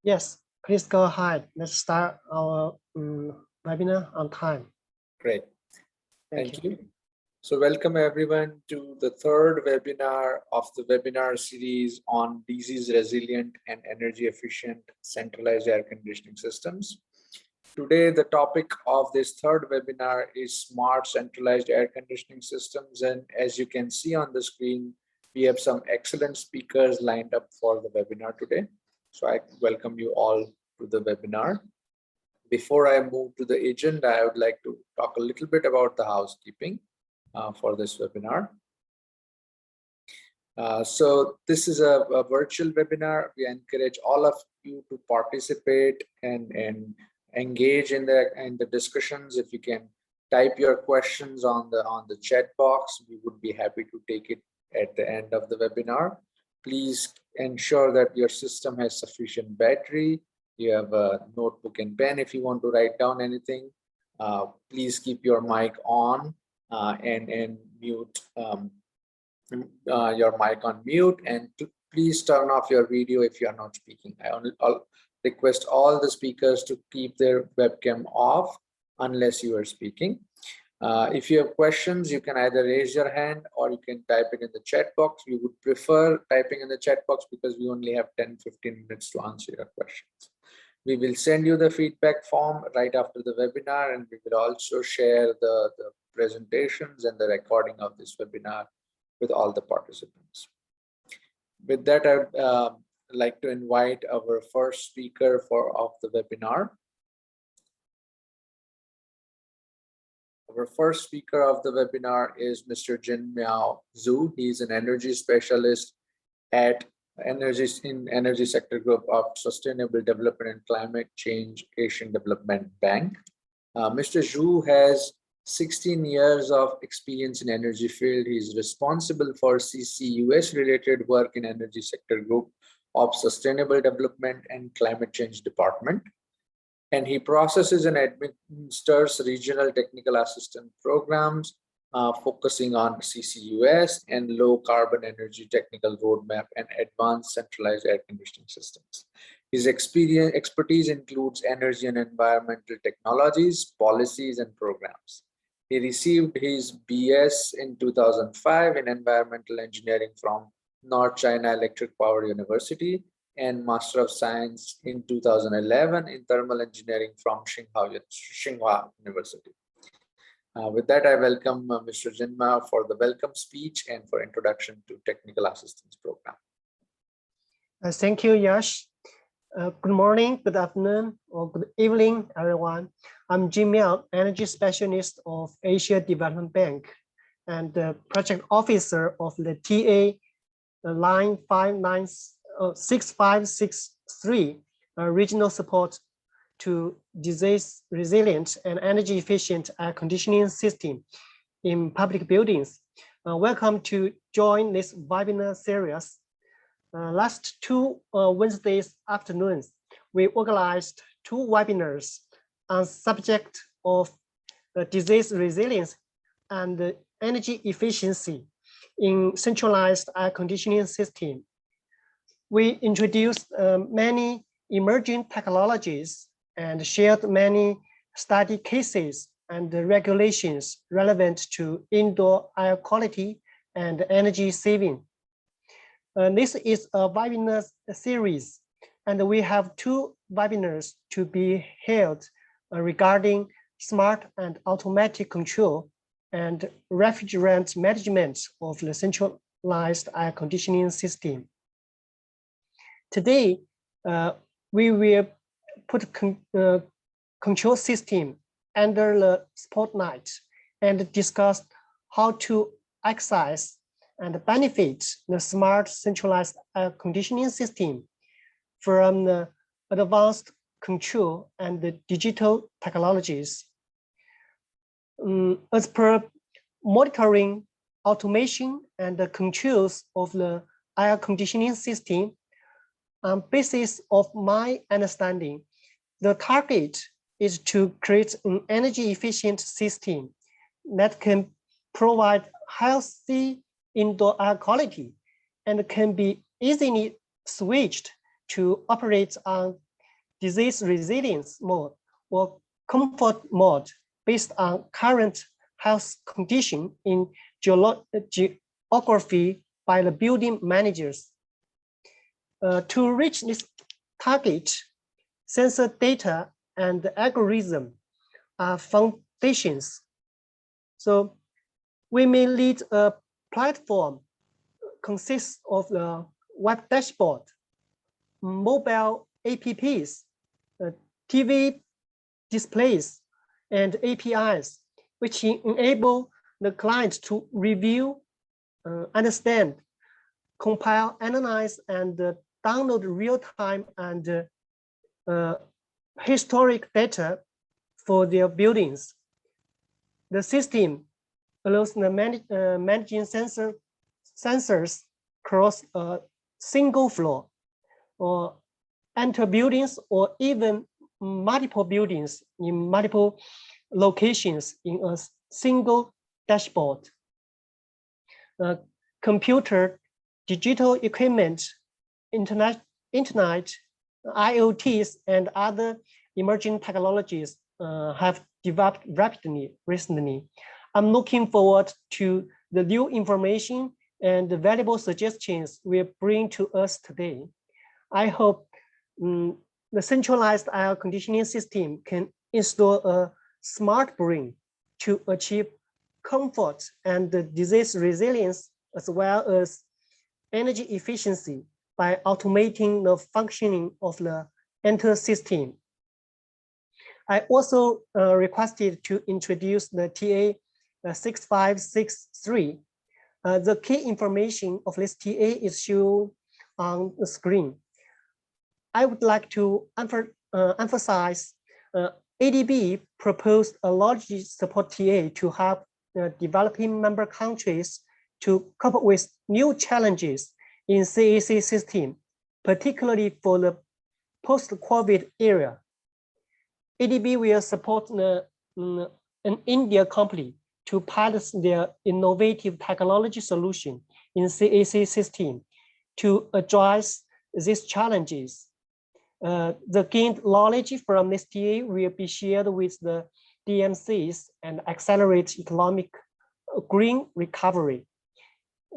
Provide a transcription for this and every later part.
Yes, please go ahead. Let's start our webinar on time. Great. Thank you. So welcome everyone to the third webinar of the webinar series on disease resilient and energy efficient centralized air conditioning systems. Today, the topic of this third webinar is smart centralized air conditioning systems. And as you can see on the screen, we have some excellent speakers lined up for the webinar today. So I welcome you all to the webinar. Before I move to the agenda, I would like to talk a little bit about the housekeeping for this webinar. So this is a virtual webinar. We encourage all of you to participate and engage in the discussions. If you can type your questions on the chat box, we would be happy to take it at the end of the webinar. Please ensure that your system has sufficient battery. You have a notebook and pen if you want to write down anything. Please keep your mic on and mute your mic on mute, and please turn off your video if you are not speaking. I'll request all the speakers to keep their webcam off unless you are speaking. If you have questions, you can either raise your hand or you can type it in the chat box. We would prefer typing in the chat box because we only have 10-15 minutes to answer your questions. We will send you the feedback form right after the webinar, and we will also share the presentations and the recording of this webinar with all the participants. With that, I would like to invite our first speaker of the webinar. Our first speaker of the webinar is Mr. Jin Yao Zhu. He's an energy specialist at Energy Sector Group of Sustainable Development and Climate Change Asian Development Bank. Mr. Zhu has 16 years of experience in energy field. He is responsible for CCUS related work in Energy Sector Group of Sustainable Development and Climate Change Department. And he processes and administers regional technical assistance programs focusing on CCUS and low carbon energy technical roadmap and advanced centralized air conditioning systems. His expertise includes energy and environmental technologies, policies, and programs. He received his BS in 2005 in environmental engineering from North China Electric Power University and Master of Science in 2011 in thermal engineering from Tsinghua University. With that, I welcome Mr. Jin Yao for the welcome speech and for introduction to technical assistance program. Thank you, Yash. Good morning, good afternoon, or good evening, everyone. I'm Jin Yao, Energy Specialist of Asia Development Bank and the Project Officer of the TA Line 6563 Regional Support to Disease Resilient and Energy Efficient Air Conditioning System in Public Buildings. Welcome to join this webinar series. Last two Wednesdays afternoons, we organized two webinars on subject of disease resilience and energy efficiency in centralized air conditioning system. We introduced many emerging technologies and shared many study cases and regulations relevant to indoor air quality and energy saving. This is a webinar series, and we have two webinars to be held regarding smart and automatic control and refrigerant management of the centralized air conditioning system. Today, we will put control system under the spotlight and discuss how to access and benefit the smart centralized air conditioning system from the advanced control and the digital technologies. As per monitoring, automation, and the controls of the air conditioning system, on basis of my understanding, the target is to create an energy efficient system that can provide healthy indoor air quality and can be easily switched to operate on disease resilience mode or comfort mode based on current health condition in geography by the building managers. To reach this target, sensor data and the algorithm are foundations. So we may lead a platform consists of the web dashboard, mobile apps, TV displays, and APIs, which enable the client to review, understand, compile, analyze, and download real-time and historic data for their buildings. The system allows the managing sensors across a single floor or enter buildings or even multiple buildings in multiple locations in a single dashboard. Computer, digital equipment, internet, IoTs, and other emerging technologies have developed rapidly recently. I'm looking forward to the new information and the valuable suggestions will bring to us today. I hope the centralized air conditioning system can install a smart brain to achieve comfort and disease resilience as well as energy efficiency by automating the functioning of the entire system. I also requested to introduce the TA 6563. The key information of this TA is shown on the screen. I would like to emphasize ADB proposed a logic support TA to help developing member countries to cope with new challenges in CAC system, particularly for the post-COVID era. ADB will support an India company to pilot their innovative technology solution in CAC system to address these challenges. The gained knowledge from this TA will be shared with the DMCs and accelerate economic green recovery.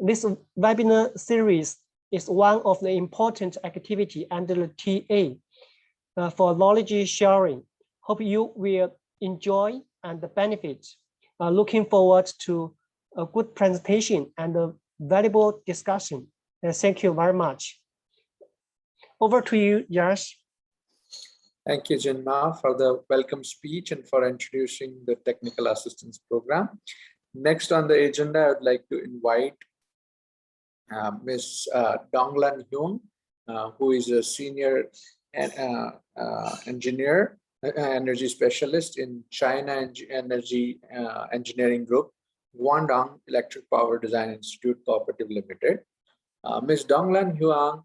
This webinar series is one of the important activity under the TA for knowledge sharing. Hope you will enjoy and benefit. Looking forward to a good presentation and a valuable discussion. Thank you very much. Over to you, Yash. Thank you, Jin Yao, for the welcome speech and for introducing the technical assistance program. Next on the agenda, I would like to invite Ms. Donglan Hyun, who is a senior engineer, energy specialist in China Energy Engineering Group, Guangdong Electric Power Design Institute Cooperative Limited. Ms. Donglan Hyun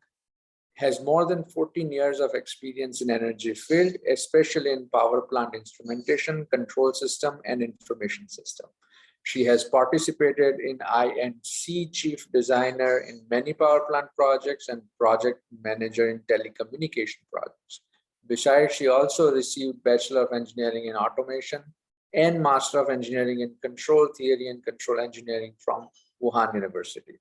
has more than 14 years of experience in energy field, especially in power plant instrumentation, control system, and information system. She has participated in INC Chief Designer in many power plant projects and project manager in telecommunication projects. Besides, she also received Bachelor of Engineering in Automation and Master of Engineering in Control Theory and Control Engineering from Wuhan University.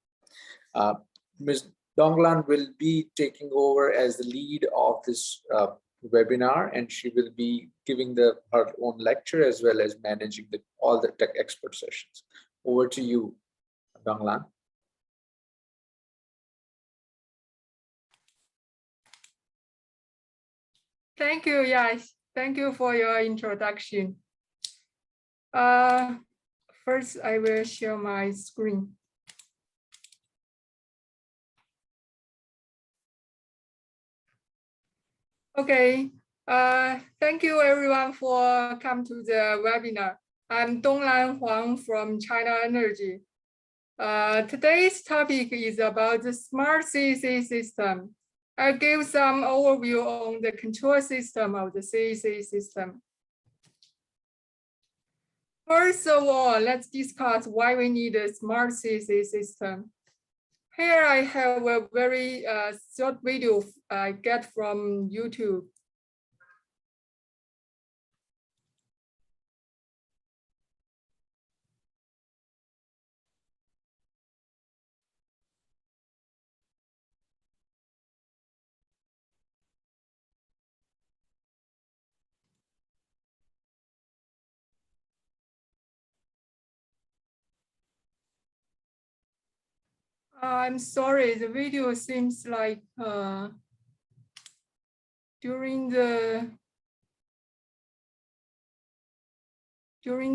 Ms. Donglan will be taking over as the lead of this webinar, and she will be giving her own lecture as well as managing all the tech expert sessions. Over to you, Donglan. Thank you, Yash. Thank you for your introduction. First, I will share my screen. Okay, thank you everyone for coming to the webinar. I'm Donglan Huang from China Energy. Today's topic is about the smart CAC system. I'll give some overview on the control system of the CAC system. First of all, let's discuss why we need a smart CAC system. Here I have a very short video I get from YouTube. I'm sorry, the video seems like during the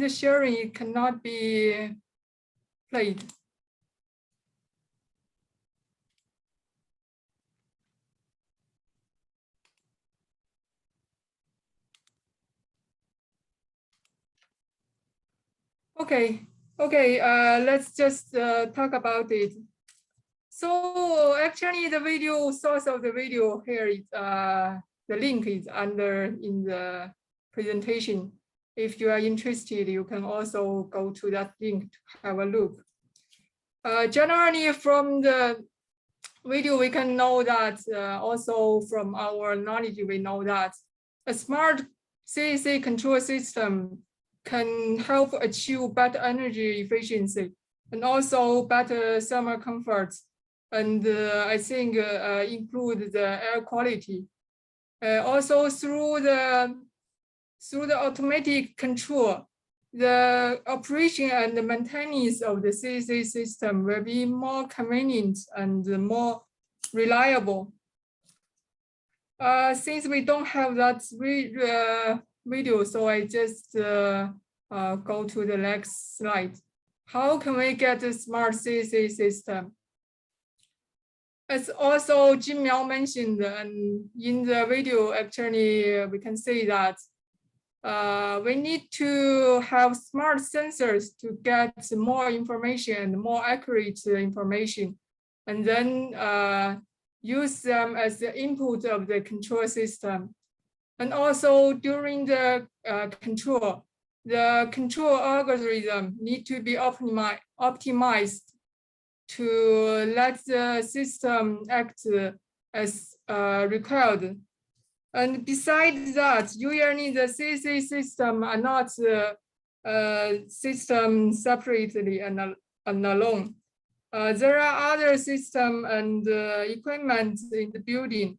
sharing, it cannot be played. Okay, let's just talk about it. So actually the video source of the video here is the link is under in the presentation. If you are interested, you can also go to that link to have a look. Generally from the video, we can know that also from our knowledge, we know that a smart CAC control system can help achieve better energy efficiency and also better thermal comfort. And I think include the air quality. Also through the automatic control, the operation and the maintenance of the CAC system will be more convenient and more reliable. Since we don't have that video, so I just go to the next slide. How can we get a smart CAC system? As also Jin Yao mentioned, and in the video, actually, we can say that we need to have smart sensors to get more information, more accurate information, and then use them as the input of the control system. And also during the control, the control algorithm need to be optimized to let the system act as required. And besides that, usually the CAC system are not system separately and alone. There are other systems and equipment in the building.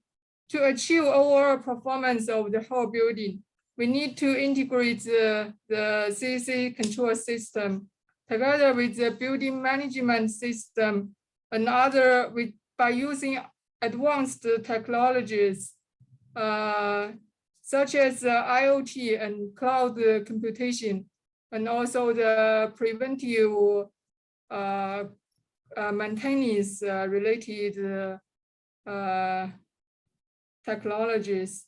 To achieve overall performance of the whole building, we need to integrate the CAC control system together with the building management system and by using advanced technologies such as IoT and cloud computation, and also the preventive maintenance related technologies.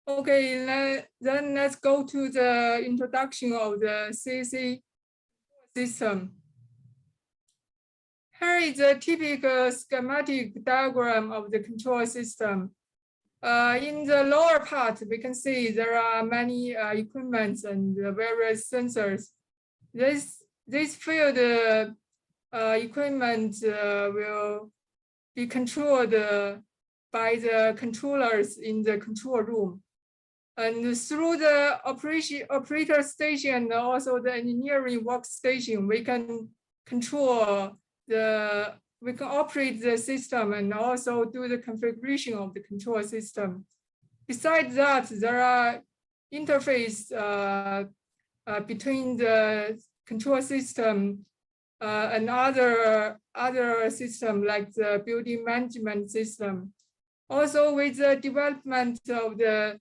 Okay, then let's go to the introduction of the CAC system. Here is a typical schematic diagram of the control system. In the lower part, we can see there are many equipments and various sensors. This field equipment will be controlled by the controllers in the control room. And through the operator station and also the engineering workstation, we can operate the system and also do the configuration of the control system. Besides that, there are interface between the control system and other system like the building management system. Also, with the development of the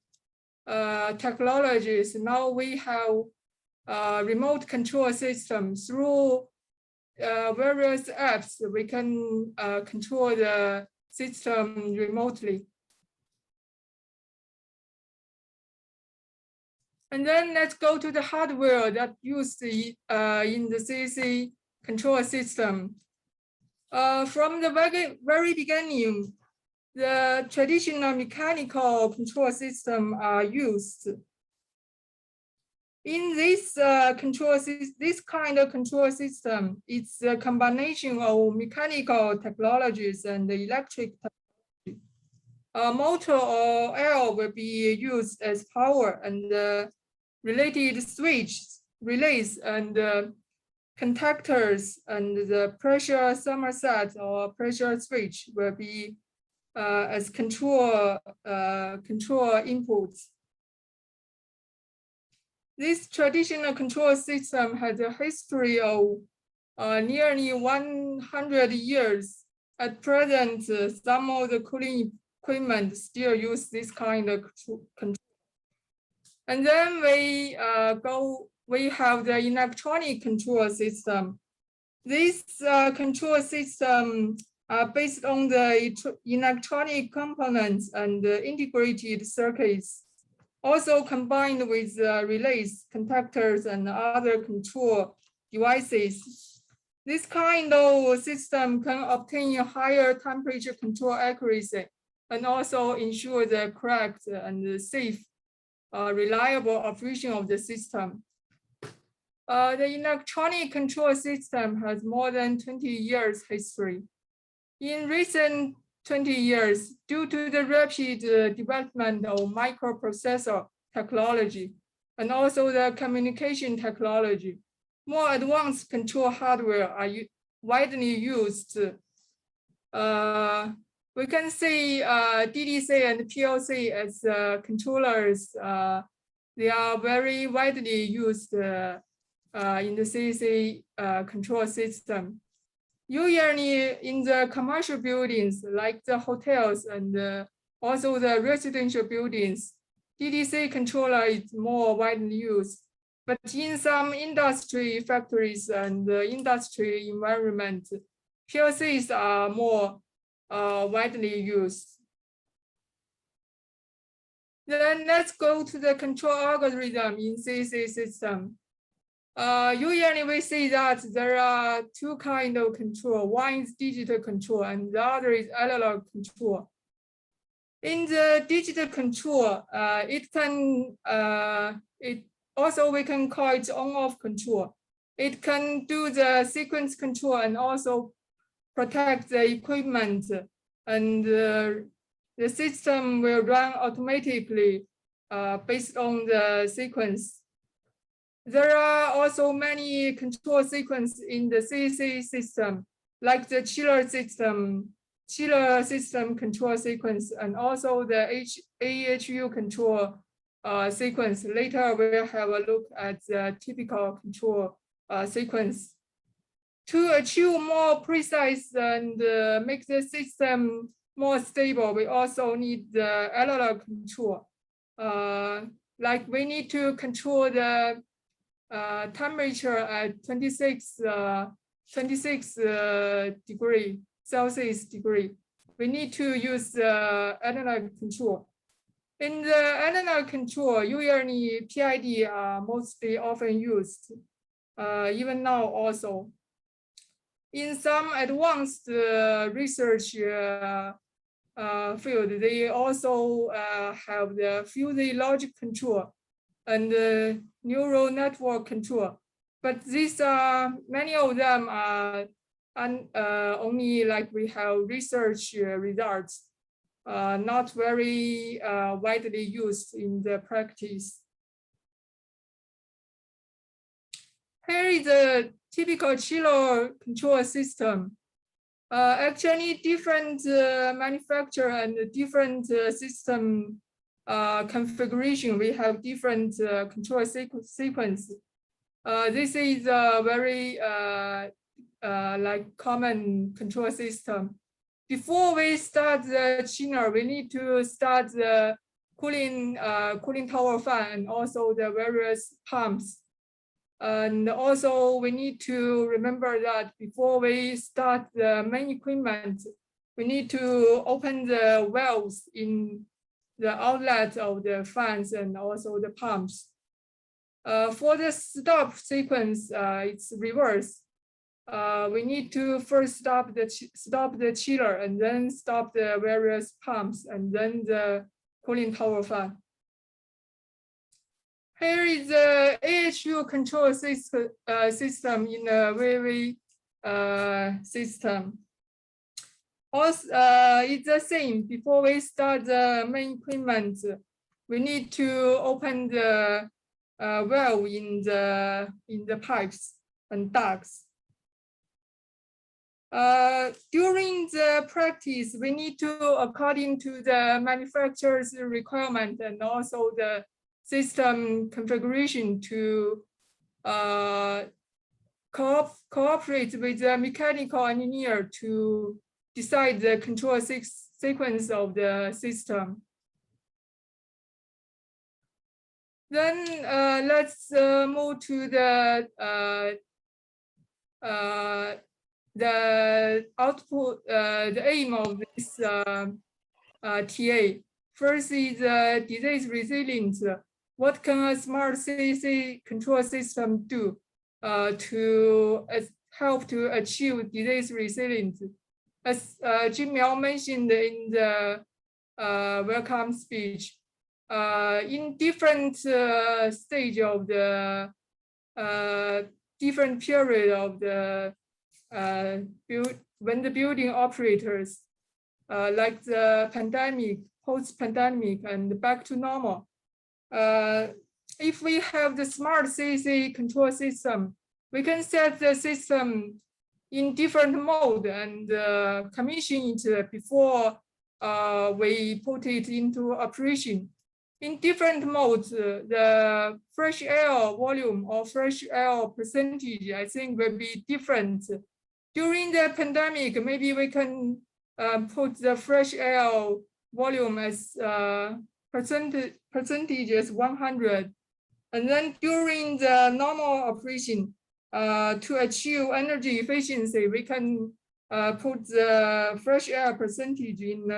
technologies, now we have remote control systems through various apps. We can control the system remotely. And then let's go to the hardware that used in the CAC control system. From the very beginning, the traditional mechanical control system are used. In this this kind of control system, it's a combination of mechanical technologies and electric technology. A motor or air will be used as power, and related switches, relays, and contactors, and the pressure thermostat or pressure switch will be as control inputs. This traditional control system has a history of nearly 100 years. At present, some of the cooling equipment still use this kind of control. And then we have the electronic control system. This control system are based on the electronic components and integrated circuits, also combined with relays, contactors, and other control devices. This kind of system can obtain a higher temperature control accuracy and also ensure the correct and safe, reliable operation of the system. The electronic control system has more than 20 years history. In recent 20 years, due to the rapid development of microprocessor technology and also the communication technology, more advanced control hardware are widely used. We can see DDC and PLC as controllers. They are very widely used in the CC control system. Usually in the commercial buildings, like the hotels and also the residential buildings, DDC controller is more widely used. But in some industry factories and industry environment, PLCs are more widely used. Then let's go to the control algorithm in CC system. Usually we see that there are two kinds of control. One is digital control and the other is analog control. In the digital control, we can call it on-off control. It can do the sequence control and also protect the equipment, and the system will run automatically based on the sequence. There are also many control sequences in the CC system, like the chiller system control sequence, and also the AHU control sequence. Later, we'll have a look at the typical control sequence. To achieve more precise and make the system more stable, we also need the analog control. Like we need to control the temperature at 26 degree Celsius degree. We need to use the analog control. In the analog control, usually PID are mostly often used, even now also. In some advanced research field, they also have the fuzzy logic control and neural network control. But these are, many of them are only like we have research results, not very widely used in the practice. Here is a typical chiller control system. Actually, different manufacturer and different system configuration, we have different control sequence. This is a very like common control system. Before we start the chiller, we need to start the cooling tower fan and also the various pumps. And also we need to remember that before we start the main equipment, we need to open the valves in the outlet of the fans and also the pumps. For the stop sequence, it's reverse. We need to first stop the chiller and then stop the various pumps and then the cooling tower fan. Here is the AHU control system in a VV system. Also, it's the same. Before we start the main equipment, we need to open the valve in the pipes and ducts. During the practice, we need to, according to the manufacturer's requirement and also the system configuration, to cooperate with the mechanical engineer to decide the control sequence of the system. Then let's move to the output, the aim of this TA. First is disease resilience. What can a smart CC control system do to help to achieve disease resilience? As Jin Yao mentioned in the welcome speech, in different stage of the different period of the when the building operators, like the pandemic, post-pandemic, and back to normal. If we have the smart CC control system, we can set the system in different mode and commission it before we put it into operation. In different modes, the fresh air volume or fresh air percentage, I think, will be different. During the pandemic, maybe we can put the fresh air volume as percentage as 100. And then during the normal operation, to achieve energy efficiency, we can put the fresh air percentage in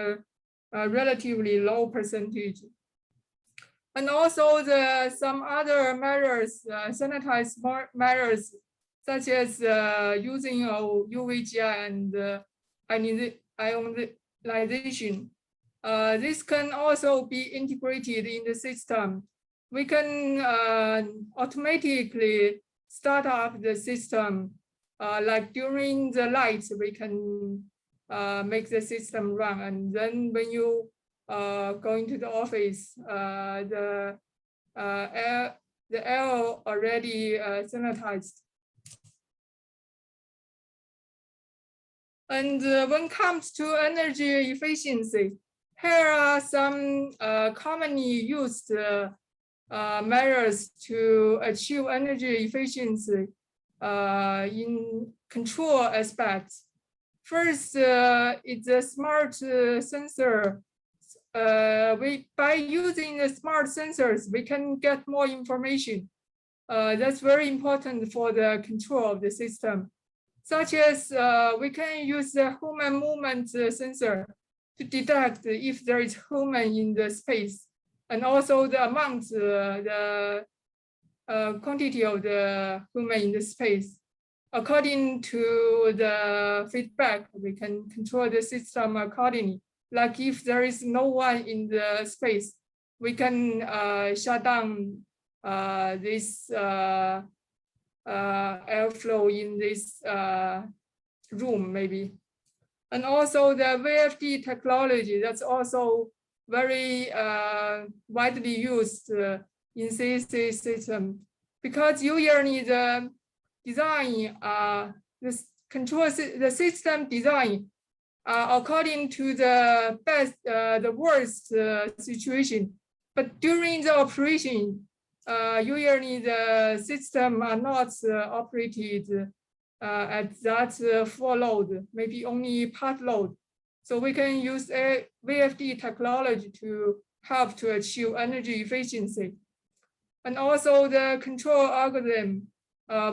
a relatively low percentage. And also some other measures, sanitized measures, such as using UVGI and ionization. This can also be integrated in the system. We can automatically start up the system. Like during the lights, we can make the system run. And then when you go into the office, the air already sanitized. And when it comes to energy efficiency, here are some commonly used measures to achieve energy efficiency in control aspects. First, it's a smart sensor. By using the smart sensors, we can get more information. That's very important for the control of the system. Such as we can use the human movement sensor to detect if there is human in the space, and also the amount, the quantity of the human in the space. According to the feedback, we can control the system accordingly. Like if there is no one in the space, we can shut down this airflow in this room, maybe. And also the Vfd technology, that's also very widely used in CC system, because usually the design, the system design according to the best, the worst situation. But during the operation, usually the system are not operated at that full load, maybe only part load. So we can use a VFD technology to help to achieve energy efficiency. And also the control algorithm,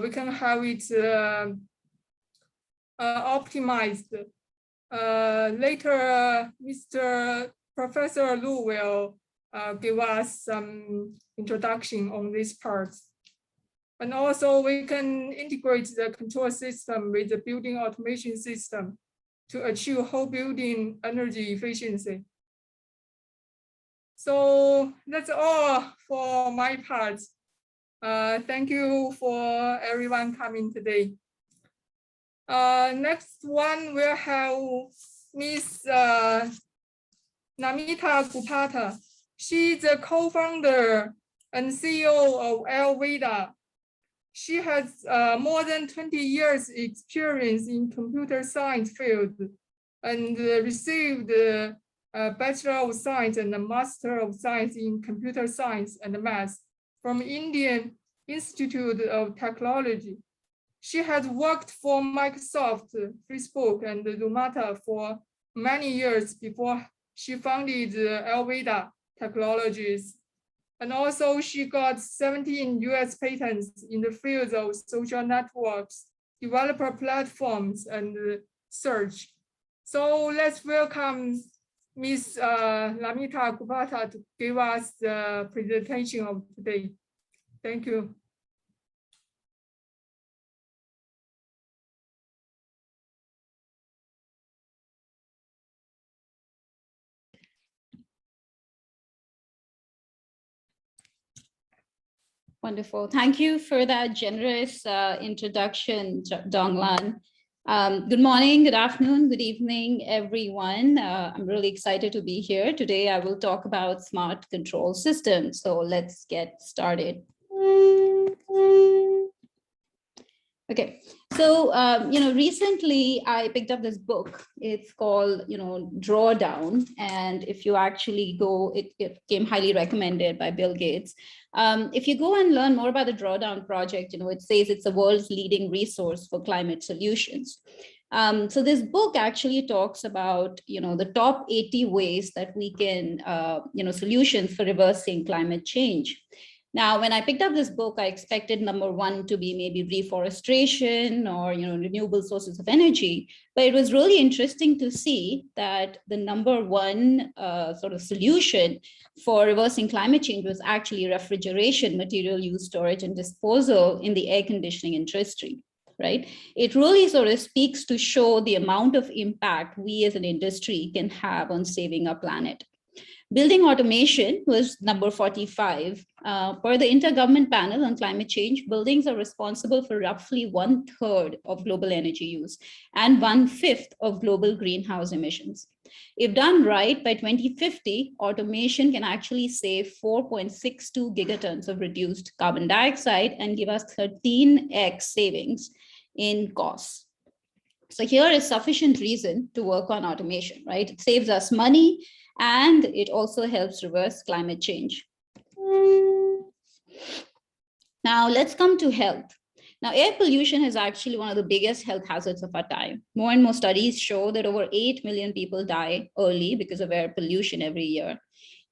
we can have it optimized. Later, Professor Lu will give us some introduction on these parts. And also we can integrate the control system with the building automation system to achieve whole building energy efficiency. So that's all for my part. Thank you for everyone coming today. Next one we'll have Ms. Namita Gupata. She's the co-founder and CEO of Vfd. She has more than 20 years experience in computer science field and received a Bachelor of Science and a Master of Science in Computer Science and Math from Indian Institute of Technology. She had worked for Microsoft, Facebook, and Lumata for many years before she founded Vfd Technologies. And also she got 17 US patents in the fields of social networks, developer platforms, and search. So let's welcome Ms. Lamita Gupta to give us the presentation of today. Thank you. Wonderful. Thank you for that generous introduction, Donglan. Good morning, good afternoon, good evening, everyone. I'm really excited to be here. Today, I will talk about smart control systems. So let's get started. Okay, so, recently I picked up this book. It's called, Drawdown. And if you actually go, it came highly recommended by Bill Gates. If you go and learn more about the Drawdown project, it says it's the world's leading resource for climate solutions. So this book actually talks about, the top 80 ways that we can, solutions for reversing climate change. Now, when I picked up this book, I expected number one to be maybe reforestation or renewable sources of energy. But it was really interesting to see that the number one sort of solution for reversing climate change was actually refrigeration, material use, storage, and disposal in the air conditioning industry. Right? It really sort of speaks to show the amount of impact we as an industry can have on saving our planet. Building automation was number 45. Per the Intergovernment Panel on Climate Change, buildings are responsible for roughly 1/3 of global energy use and 1/5 of global greenhouse emissions. If done right, by 2050, automation can actually save 4.62 gigatons of reduced carbon dioxide and give us 13x savings in costs. So here is sufficient reason to work on automation, right? It saves us money, and it also helps reverse climate change. Now let's come to health. Now, air pollution is actually one of the biggest health hazards of our time. More and more studies show that over 8 million people die early because of air pollution every year.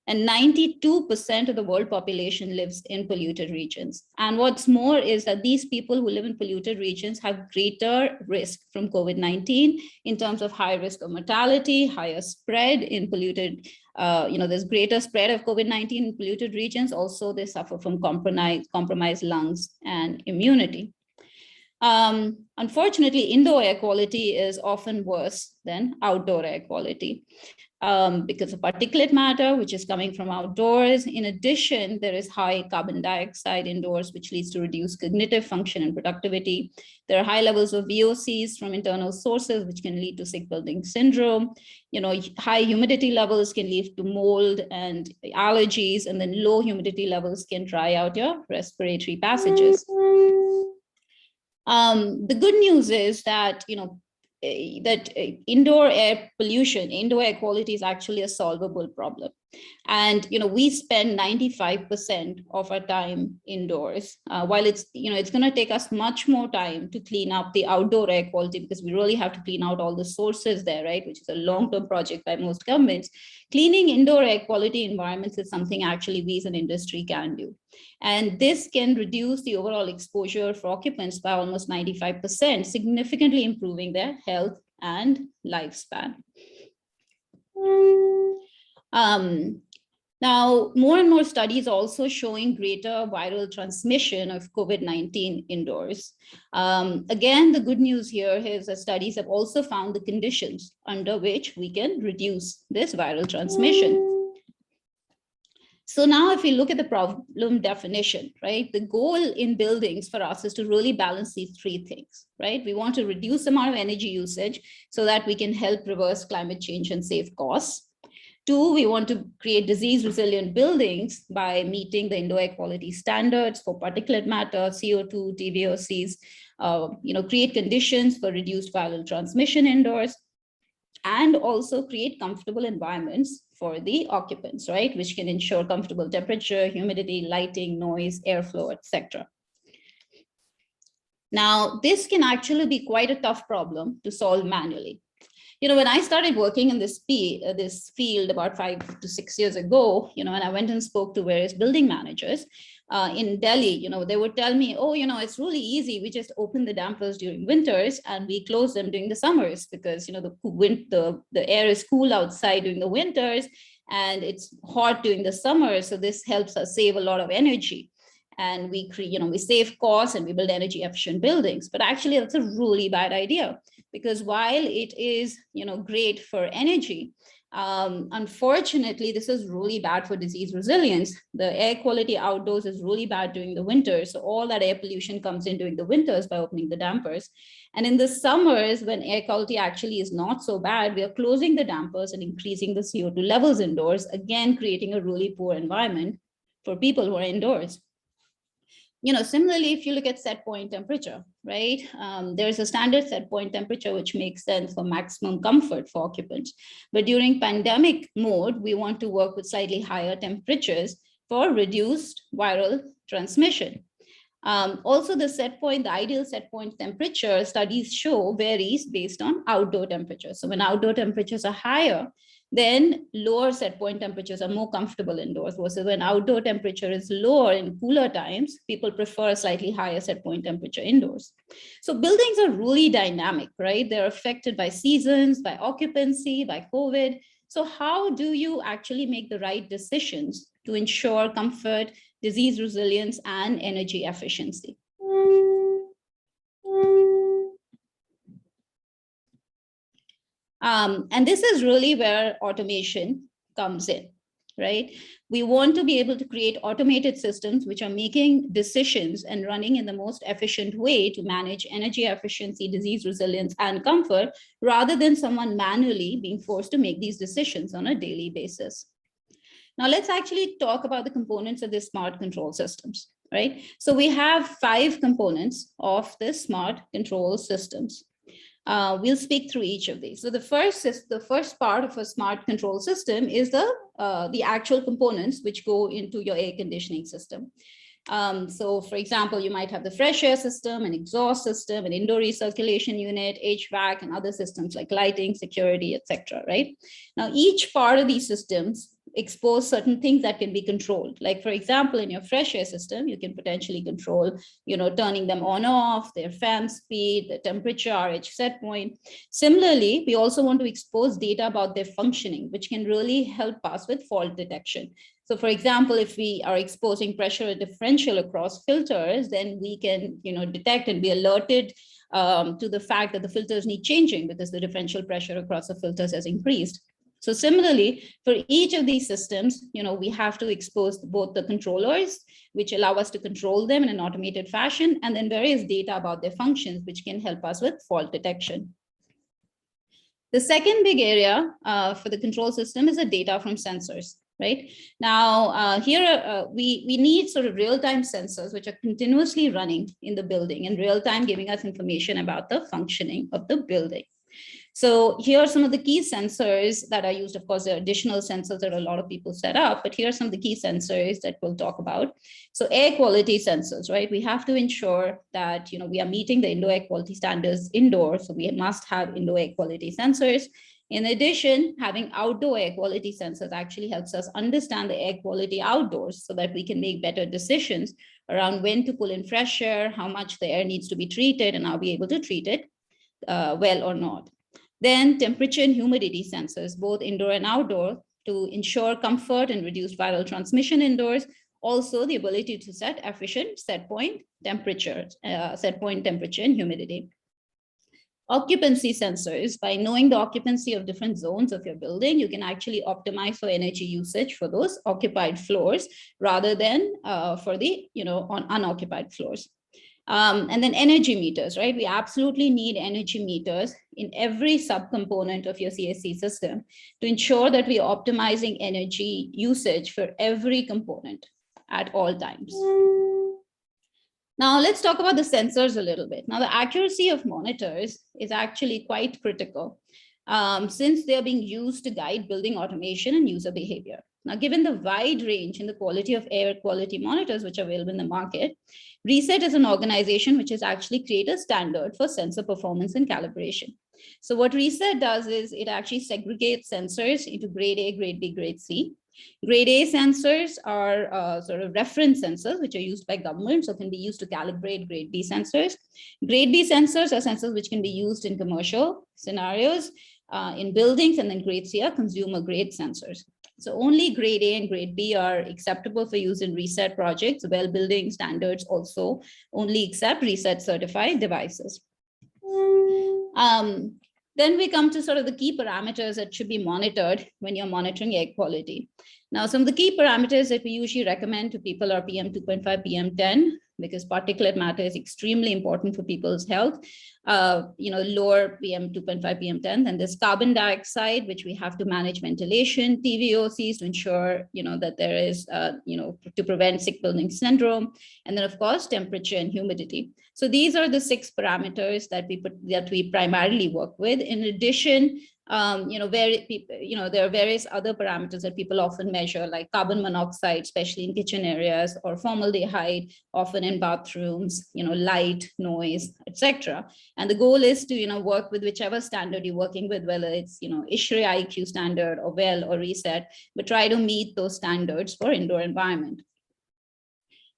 And 92% of the world population lives in polluted regions. And what's more is that these people who live in polluted regions have greater risk from COVID-19 in terms of high risk of mortality, higher spread in polluted, there's greater spread of COVID-19 in polluted regions. Also, they suffer from compromised lungs and immunity. Unfortunately, indoor air quality is often worse than outdoor air quality. Because of particulate matter, which is coming from outdoors. In addition, there is high carbon dioxide indoors, which leads to reduced cognitive function and productivity. There are high levels of VOCs from internal sources, which can lead to sick building syndrome. High humidity levels can lead to mold and allergies, and then low humidity levels can dry out your respiratory passages. The good news is that, indoor air pollution, indoor air quality is actually a solvable problem. And, we spend 95% of our time indoors, while it's going to take us much more time to clean up the outdoor air quality, because we really have to clean out all the sources there, right? Which is a long-term project by most governments. Cleaning indoor air quality environments is something actually we as an industry can do. And this can reduce the overall exposure for occupants by almost 95%, significantly improving their health and lifespan. Now, more and more studies also showing greater viral transmission of COVID-19 indoors. Again, the good news here is that studies have also found the conditions under which we can reduce this viral transmission. So now if we look at the problem definition, right, the goal in buildings for us is to really balance these three things, right? We want to reduce the amount of energy usage so that we can help reverse climate change and save costs. Two, we want to create disease resilient buildings by meeting the indoor air quality standards for particulate matter, CO2, TVOCs, create conditions for reduced viral transmission indoors, and also create comfortable environments for the occupants, right, which can ensure comfortable temperature, humidity, lighting, noise, airflow, etc. Now, this can actually be quite a tough problem to solve manually. When I started working in this field about 5 to 6 years ago, and I went and spoke to various building managers in Delhi, they would tell me, oh, it's really easy. We just open the dampers during winters and we close them during the summers because, the air is cool outside during the winters and it's hot during the summer. So this helps us save a lot of energy. And we save costs and we build energy efficient buildings. But actually, that's a really bad idea, because while it is great for energy, unfortunately, this is really bad for disease resilience. The air quality outdoors is really bad during the winter. So all that air pollution comes in during the winters by opening the dampers. And in the summers, when air quality actually is not so bad, we are closing the dampers and increasing the CO2 levels indoors, again, creating a really poor environment for people who are indoors. Similarly, if you look at set point temperature, right? There's a standard set point temperature, which makes sense for maximum comfort for occupants. But during pandemic mode, we want to work with slightly higher temperatures for reduced viral transmission. Also, the ideal set point temperature, studies show, varies based on outdoor temperatures. So when outdoor temperatures are higher, then lower set point temperatures are more comfortable indoors, versus when outdoor temperature is lower in cooler times, people prefer a slightly higher set point temperature indoors. So buildings are really dynamic, right? They're affected by seasons, by occupancy, by COVID. So how do you actually make the right decisions to ensure comfort, disease resilience, and energy efficiency? And this is really where automation comes in, right? We want to be able to create automated systems which are making decisions and running in the most efficient way to manage energy efficiency, disease resilience, and comfort, rather than someone manually being forced to make these decisions on a daily basis. Now, let's actually talk about the components of the smart control systems, right? So we have 5 components of the smart control systems. We'll speak through each of these. So the first part of a smart control system is the actual components which go into your air conditioning system. So for example, you might have the fresh air system, an exhaust system, an indoor recirculation unit, HVAC, and other systems like lighting, security, etc. Right? Now, each part of these systems expose certain things that can be controlled. Like, for example, in your fresh air system, you can potentially control, turning them on off, their fan speed, the temperature, RH set point. Similarly, we also want to expose data about their functioning, which can really help us with fault detection. So for example, if we are exposing pressure differential across filters, then we can, detect and be alerted to the fact that the filters need changing because the differential pressure across the filters has increased. So similarly, for each of these systems, we have to expose both the controllers, which allow us to control them in an automated fashion, and then various data about their functions, which can help us with fault detection. The second big area for the control system is the data from sensors, right? Now, here we need sort of real-time sensors, which are continuously running in the building in real time, giving us information about the functioning of the building. So here are some of the key sensors that are used. Of course, there are additional sensors that a lot of people set up, but here are some of the key sensors that we'll talk about. So air quality sensors, right? We have to ensure that we are meeting the indoor air quality standards indoors. So we must have indoor air quality sensors. In addition, having outdoor air quality sensors actually helps us understand the air quality outdoors so that we can make better decisions around when to pull in fresh air, how much the air needs to be treated, and I'll be able to treat it well or not. Then temperature and humidity sensors, both indoor and outdoor, to ensure comfort and reduce viral transmission indoors. Also, the ability to set efficient set point temperature and humidity. Occupancy sensors, by knowing the occupancy of different zones of your building, you can actually optimize for energy usage for those occupied floors rather than for the on unoccupied floors. And then energy meters, right? We absolutely need energy meters in every subcomponent of your CSC system to ensure that we are optimizing energy usage for every component at all times. Now let's talk about the sensors a little bit. Now the accuracy of monitors is actually quite critical. since they are being used to guide building automation and user behavior. Now, given the wide range in the quality of air quality monitors which are available in the market, Reset is an organization which has actually created a standard for sensor performance and calibration. So what Reset does is it actually segregates sensors into grade A, grade B, grade C. Grade A sensors are sort of reference sensors, which are used by governments, so can be used to calibrate grade B sensors. Grade B sensors are sensors which can be used in commercial scenarios, in buildings, and then grade C are consumer grade sensors. So only grade A and grade B are acceptable for use in Reset projects. Well building standards also only accept Reset certified devices. Then we come to sort of the key parameters that should be monitored when you're monitoring air quality. Now, some of the key parameters that we usually recommend to people are PM 2.5, PM10, because particulate matter is extremely important for people's health. Lower PM 2.5, PM10, then there's carbon dioxide, which we have to manage ventilation, TVOCs to ensure, that there is, to prevent sick building syndrome, and then of course, temperature and humidity. So these are the 6 parameters that we primarily work with. In addition, there are various other parameters that people often measure, like carbon monoxide, especially in kitchen areas, or formaldehyde, often in bathrooms, light, noise, etc. And the goal is to, work with whichever standard you're working with, whether it's, ISHRE IQ standard or WELL or Reset, but try to meet those standards for indoor environment.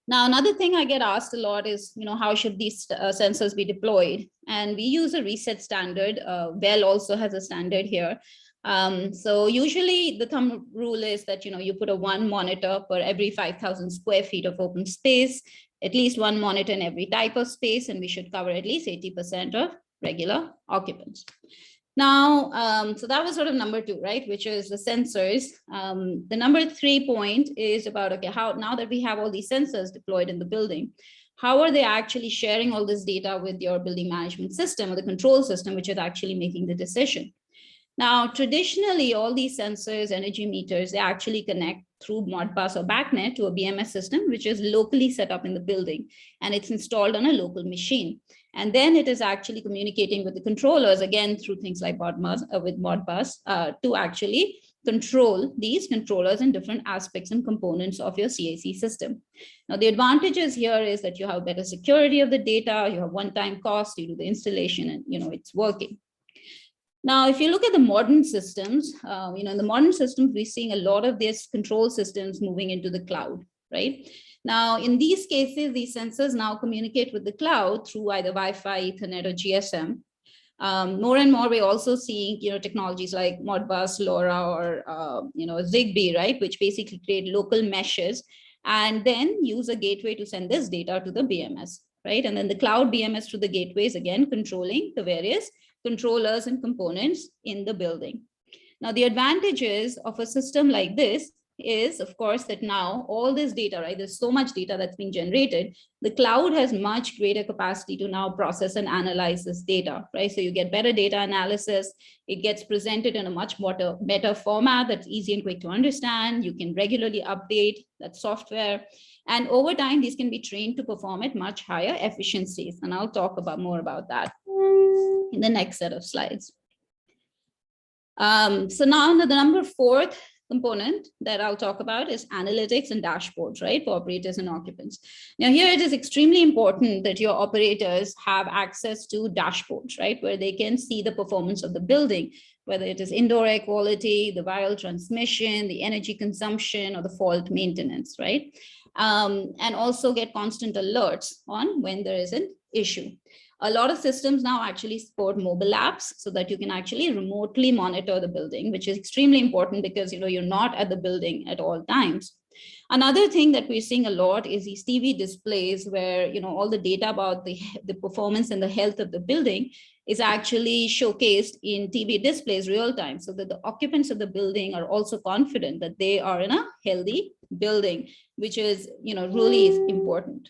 Now, another thing I get asked a lot is, how should these sensors be deployed? And we use a Reset standard. WELL also has a standard here. So usually the thumb rule is that, you put a 1 monitor per every 5,000 square feet of open space, at least 1 monitor in every type of space, and we should cover at least 80% of regular occupants. Now, so that was sort of number 2, right, which is the sensors. The number 3 point is about, okay, how now that we have all these sensors deployed in the building, how are they actually sharing all this data with your building management system or the control system, which is actually making the decision? Now, traditionally, all these sensors, energy meters, they actually connect through Modbus or BACnet to a BMS system, which is locally set up in the building, and it's installed on a local machine. And then it is actually communicating with the controllers, again, through things like Modbus, to actually control these controllers in different aspects and components of your CAC system. Now, the advantages here is that you have better security of the data, you have one-time cost, you do the installation, and it's working. Now, if you look at the modern systems, in the modern systems, we're seeing a lot of these control systems moving into the cloud, right? Now, in these cases, these sensors now communicate with the cloud through either Wi-Fi, Ethernet, or GSM. More and more, we're also seeing, technologies like Modbus, LoRa, or, Zigbee, right, which basically create local meshes and then use a gateway to send this data to the BMS, right? And then the cloud BMS through the gateways, again, controlling the various controllers and components in the building. Now, the advantages of a system like this is, of course, that now all this data, right, there's so much data that's being generated, the cloud has much greater capacity to now process and analyze this data, right? So you get better data analysis, it gets presented in a much better format that's easy and quick to understand. You can regularly update that software. And over time, these can be trained to perform at much higher efficiencies. And I'll talk more about that in the next set of slides. So now the number 4th component that I'll talk about is analytics and dashboards, right, for operators and occupants. Now here it is extremely important that your operators have access to dashboards, right, where they can see the performance of the building, whether it is indoor air quality, the viral transmission, the energy consumption, or the fault maintenance, right? And also get constant alerts on when there is an issue. A lot of systems now actually support mobile apps so that you can actually remotely monitor the building, which is extremely important because you're not at the building at all times. Another thing that we're seeing a lot is these TV displays where all the data about the performance and the health of the building is actually showcased in TV displays real time, so that the occupants of the building are also confident that they are in a healthy building, which is really is important.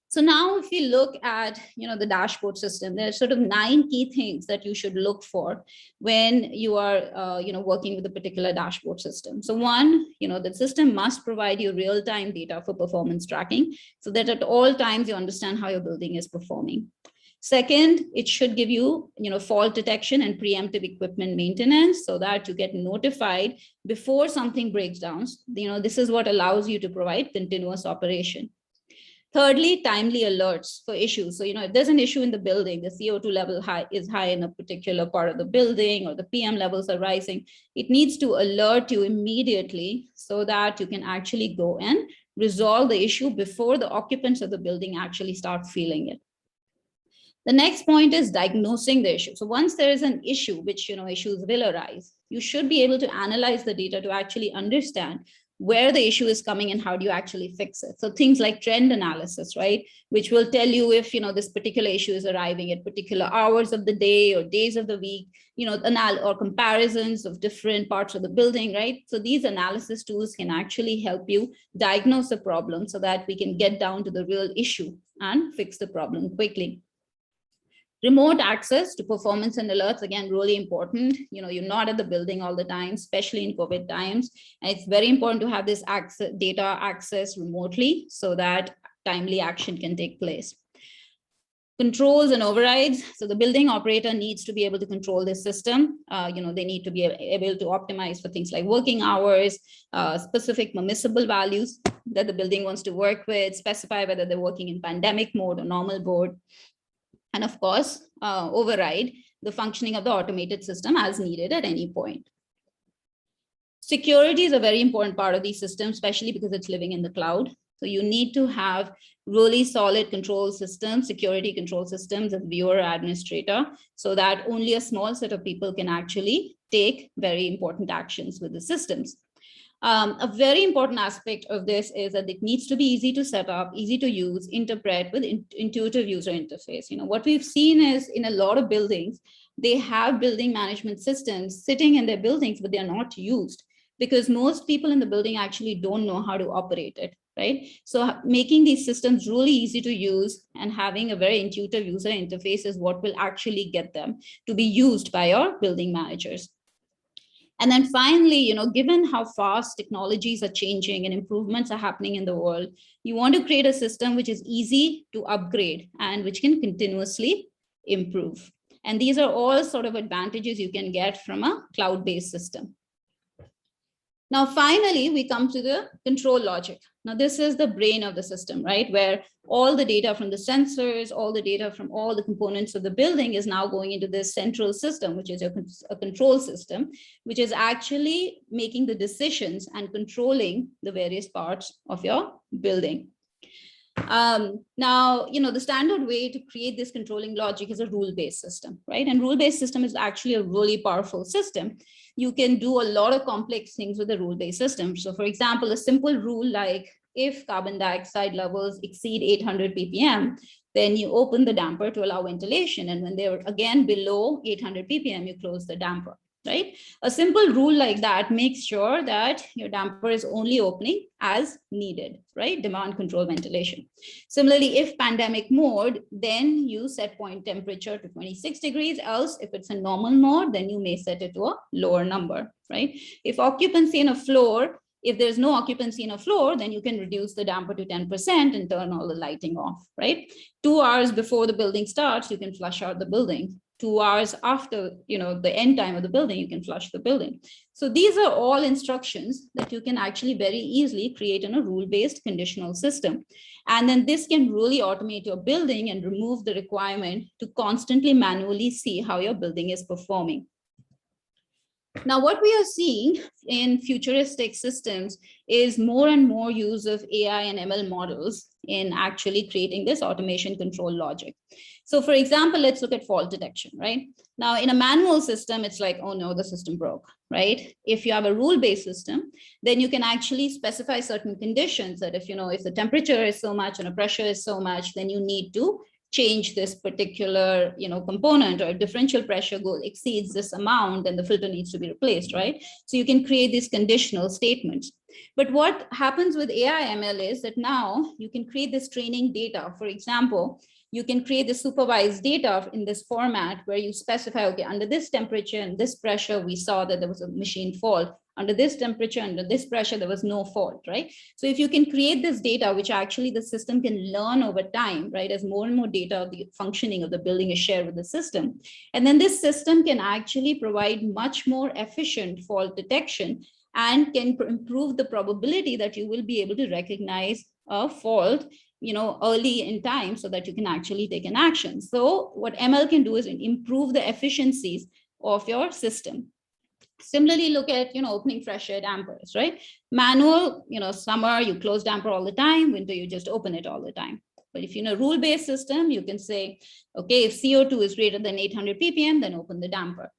So now if you look at, the dashboard system, there are sort of 9 key things that you should look for when you are, working with a particular dashboard system. So one, the system must provide you real-time data for performance tracking so that at all times you understand how your building is performing. Second, it should give you, fault detection and preemptive equipment maintenance so that you get notified before something breaks down. This is what allows you to provide continuous operation. Thirdly, timely alerts for issues. So, if there's an issue in the building, the CO2 level is high in a particular part of the building, or the PM levels are rising, it needs to alert you immediately so that you can actually go and resolve the issue before the occupants of the building actually start feeling it. The next point is diagnosing the issue. So once there is an issue, which issues will arise, you should be able to analyze the data to actually understand where the issue is coming and how do you actually fix it. So things like trend analysis, right, which will tell you if this particular issue is arriving at particular hours of the day or days of the week, or comparisons of different parts of the building, right? So these analysis tools can actually help you diagnose the problem so that we can get down to the real issue and fix the problem quickly. Remote access to performance and alerts, again, really important. You're not at the building all the time, especially in COVID times. And it's very important to have this data access remotely so that timely action can take place. Controls and overrides. So the building operator needs to be able to control this system. They need to be able to optimize for things like working hours, specific permissible values that the building wants to work with, specify whether they're working in pandemic mode or normal mode. And of course, override the functioning of the automated system as needed at any point. Security is a very important part of these systems, especially because it's living in the cloud. So you need to have really solid control systems, security control systems as viewer or administrator, so that only a small set of people can actually take very important actions with the systems. A very important aspect of this is that it needs to be easy to set up, easy to use, interpret with intuitive user interface. What we've seen is in a lot of buildings, they have building management systems sitting in their buildings, but they are not used because most people in the building actually don't know how to operate it, right? So making these systems really easy to use and having a very intuitive user interface is what will actually get them to be used by your building managers. And then finally, given how fast technologies are changing and improvements are happening in the world, you want to create a system which is easy to upgrade and which can continuously improve. And these are all sort of advantages you can get from a cloud-based system. Now, finally, we come to the control logic. Now, this is the brain of the system, right? Where all the data from the sensors, all the data from all the components of the building is now going into this central system, which is a control system, which is actually making the decisions and controlling the various parts of your building. Now, the standard way to create this controlling logic is a rule-based system, right? And rule-based system is actually a really powerful system. You can do a lot of complex things with a rule-based system. So for example, a simple rule like if carbon dioxide levels exceed 800 ppm, then you open the damper to allow ventilation. And when they're again below 800 ppm, you close the damper. Right? A simple rule like that makes sure that your damper is only opening as needed, right? Demand control ventilation. Similarly, if pandemic mode, then you set point temperature to 26 degrees. Else, if it's a normal mode, then you may set it to a lower number, right? If occupancy in a floor, if there's no occupancy in a floor, then you can reduce the damper to 10% and turn all the lighting off, right? 2 hours before the building starts, you can flush out the building. 2 hours after, the end time of the building, you can flush the building. So these are all instructions that you can actually very easily create in a rule-based conditional system. And then this can really automate your building and remove the requirement to constantly manually see how your building is performing. Now, what we are seeing in futuristic systems is more and more use of AI and ML models in actually creating this automation control logic. So for example, let's look at fault detection, right? Now, in a manual system, it's like, oh no, the system broke, right? If you have a rule-based system, then you can actually specify certain conditions that if the temperature is so much and the pressure is so much, then you need to change this particular component, or differential pressure exceeds this amount, then the filter needs to be replaced, right? So you can create these conditional statements. But what happens with AI ML is that now you can create this training data. For example, you can create the supervised data in this format where you specify, okay, under this temperature and this pressure, we saw that there was a machine fault. under this temperature, under this pressure, there was no fault, right? So if you can create this data, which actually the system can learn over time, right, as more and more data of the functioning of the building is shared with the system, and then this system can actually provide much more efficient fault detection and can improve the probability that you will be able to recognize a fault, early in time, so that you can actually take an action. So what ML can do is improve the efficiencies of your system. Similarly, look at, opening fresh air dampers, right? Manual, summer, you close damper all the time, winter, you just open it all the time. But if you're in a rule-based system, you can say, okay, if CO2 is greater than 800 ppm, then open the damper.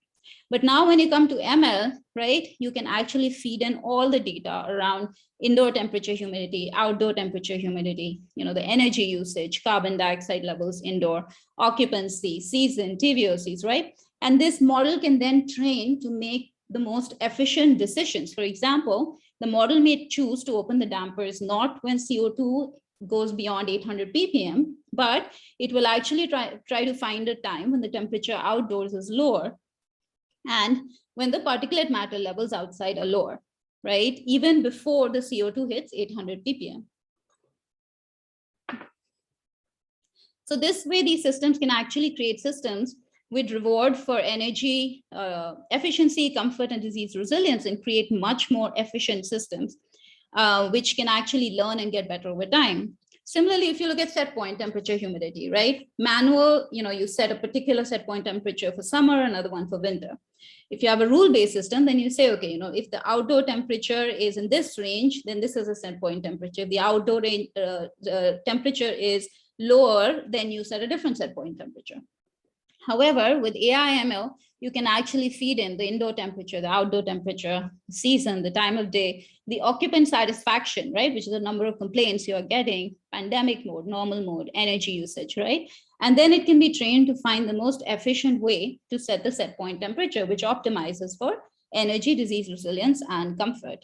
But now when you come to ML, right, you can actually feed in all the data around indoor temperature, humidity, outdoor temperature, humidity, the energy usage, carbon dioxide levels indoor, occupancy, season, TVOCs, right? And this model can then train to make the most efficient decisions. For example, the model may choose to open the dampers not when CO2 goes beyond 800 ppm, but it will actually try to find a time when the temperature outdoors is lower and when the particulate matter levels outside are lower, right? Even before the CO2 hits 800 ppm. So this way, these systems can actually create systems with reward for energy, efficiency, comfort, and disease resilience, and create much more efficient systems, which can actually learn and get better over time. Similarly, if you look at set point temperature, humidity, right? Manual, you set a particular set point temperature for summer, another one for winter. If you have a rule-based system, then you say, okay, if the outdoor temperature is in this range, then this is a set point temperature. If the outdoor temperature is lower, then you set a different set point temperature. However, with AI ML, you can actually feed in the indoor temperature, the outdoor temperature, season, the time of day, the occupant satisfaction, right, which is the number of complaints you are getting, pandemic mode, normal mode, energy usage, right? And then it can be trained to find the most efficient way to set the set point temperature, which optimizes for energy, disease resilience, and comfort.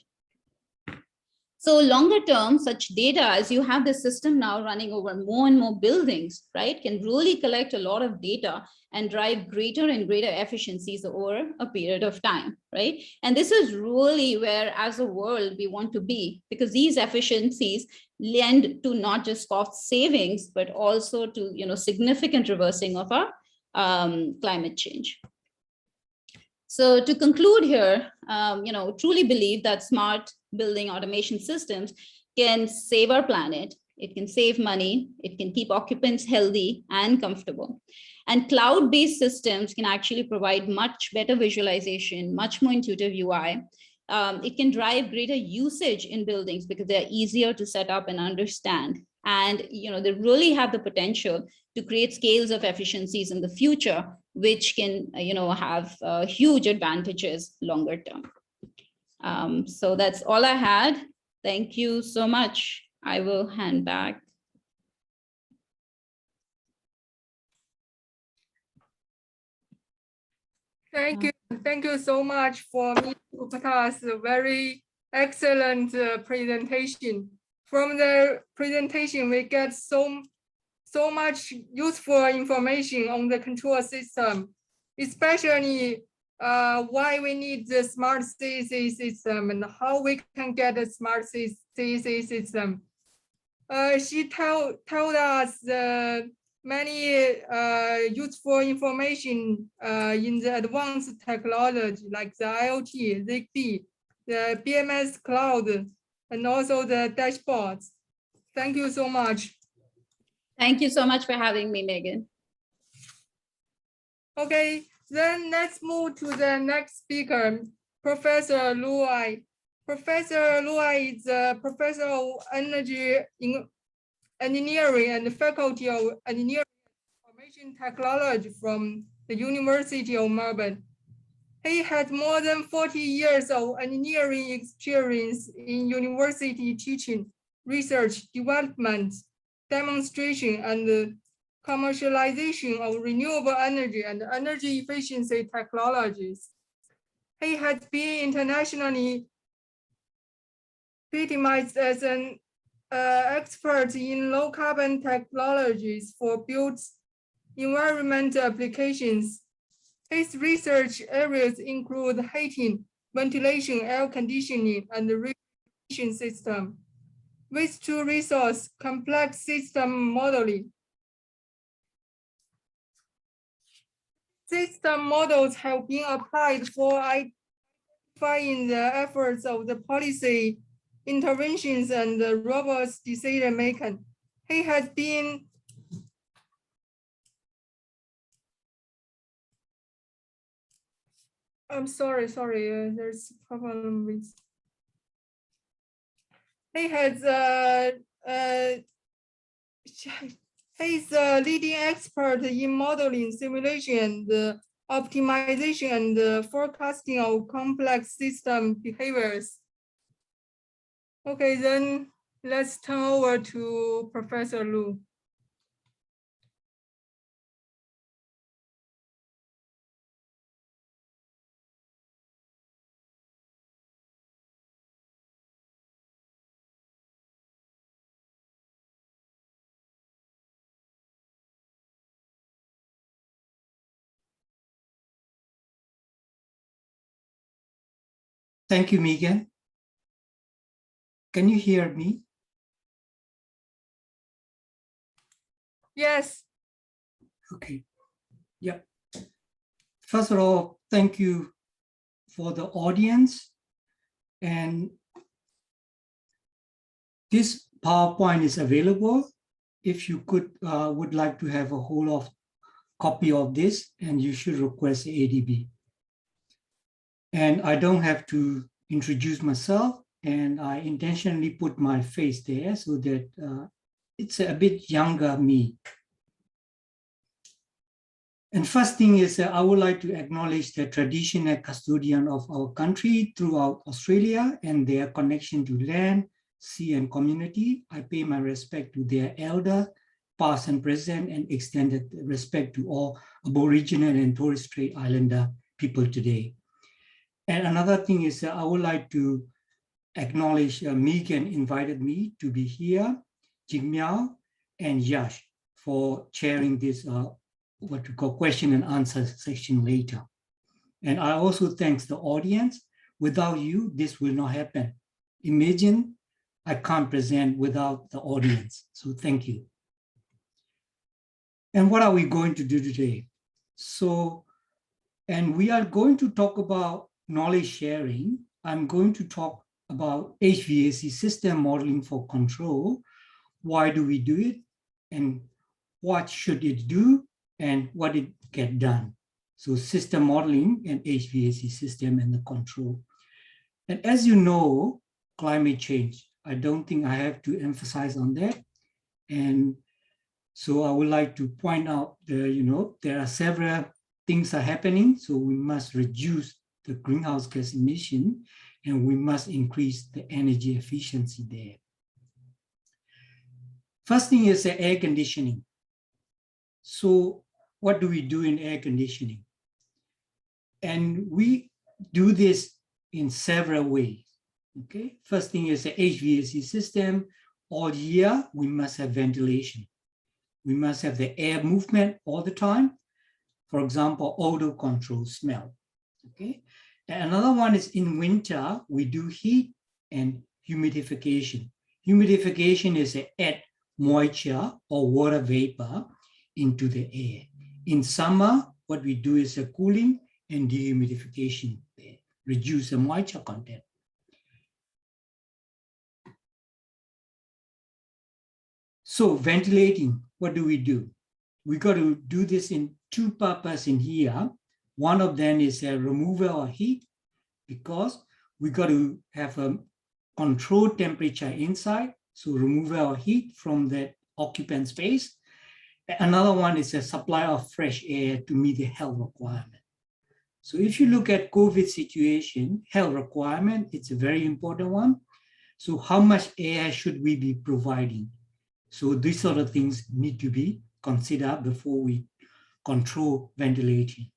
So longer term, such data, as you have the system now running over more and more buildings, right, can really collect a lot of data and drive greater and greater efficiencies over a period of time, right? And this is really where, as a world, we want to be, because these efficiencies lend to not just cost savings, but also to, significant reversing of our climate change. So to conclude here, truly believe that smart building automation systems can save our planet. It can save money. It can keep occupants healthy and comfortable. And cloud-based systems can actually provide much better visualization, much more intuitive UI. It can drive greater usage in buildings because they're easier to set up and understand. And they really have the potential to create scales of efficiencies in the future, which can have huge advantages longer term. So that's all I had. Thank you so much. I will hand back. Thank you. Thank you so much for me to put us a very excellent presentation. From the presentation, we get so much useful information on the control system, especially why we need the smart CEC system and how we can get a smart CEC system. She told us many useful information in the advanced technology like the IoT, ZigBee, the BMS cloud, and also the dashboards. Thank you so much. Thank you so much for having me, Megan. Okay, then let's move to the next speaker, Professor Lu Ai. Professor Lu Ai is a professor of energy engineering and faculty of engineering and information technology from the University of Melbourne. He has more than 40 years of engineering experience in university teaching, research, development, demonstration, and commercialization of renewable energy and energy efficiency technologies. He has been internationally recognized as an expert in low carbon technologies for built environment applications. His research areas include heating, ventilation, air conditioning, and refrigeration system. With two resource complex system modeling. System models have been applied for identifying the efforts of the policy interventions and the robust decision making. He has been I'm sorry, there's a problem with. He has he's a leading expert in modeling, simulation, and optimization and forecasting of complex system behaviors. Okay, then let's turn over to Professor Lu. Thank you, Megan. Can you hear me? Yes. Okay. Yeah. First of all, thank you for the audience. And this PowerPoint is available. If you would like to have a whole copy of this, and you should request ADB. And I don't have to introduce myself, and I intentionally put my face there so that it's a bit younger me. And first thing is I would like to acknowledge the traditional custodian of our country throughout Australia and their connection to land, sea, and community. I pay my respect to their elder, past and present, and extended respect to all Aboriginal and Torres Strait Islander people today. And another thing is I would like to acknowledge Megan invited me to be here, Jin Yao and Yash for chairing this what we call question and answer section later. And I also thank the audience. Without you, this will not happen. Imagine I can't present without the audience. So thank you. And what are we going to do today? And we are going to talk about knowledge sharing. I'm going to talk about HVAC system modeling for control. Why do we do it? And what should it do? And what it get done? So system modeling and HVAC system and the control. And as you know, climate change, I don't think I have to emphasize on that. And so I would like to point out, there are several things are happening. So we must reduce the greenhouse gas emission, and we must increase the energy efficiency there. First thing is the air conditioning. So what do we do in air conditioning? And we do this in several ways, okay? First thing is the HVAC system. All year, we must have ventilation. We must have the air movement all the time. For example, odor control, smell, okay? And another one is in winter, we do heat and humidification. Humidification is to add moisture or water vapor into the air. In summer, what we do is a cooling and dehumidification there, reduce the moisture content. So ventilating, what do? We got to do this in two purposes in here. One of them is a removal of heat, because we got to have a controlled temperature inside, so removal of heat from the occupant space. Another one is a supply of fresh air to meet the health requirement. So if you look at COVID situation, health requirement, it's a very important one. So how much air should we be providing? So these sort of things need to be considered before we control ventilation.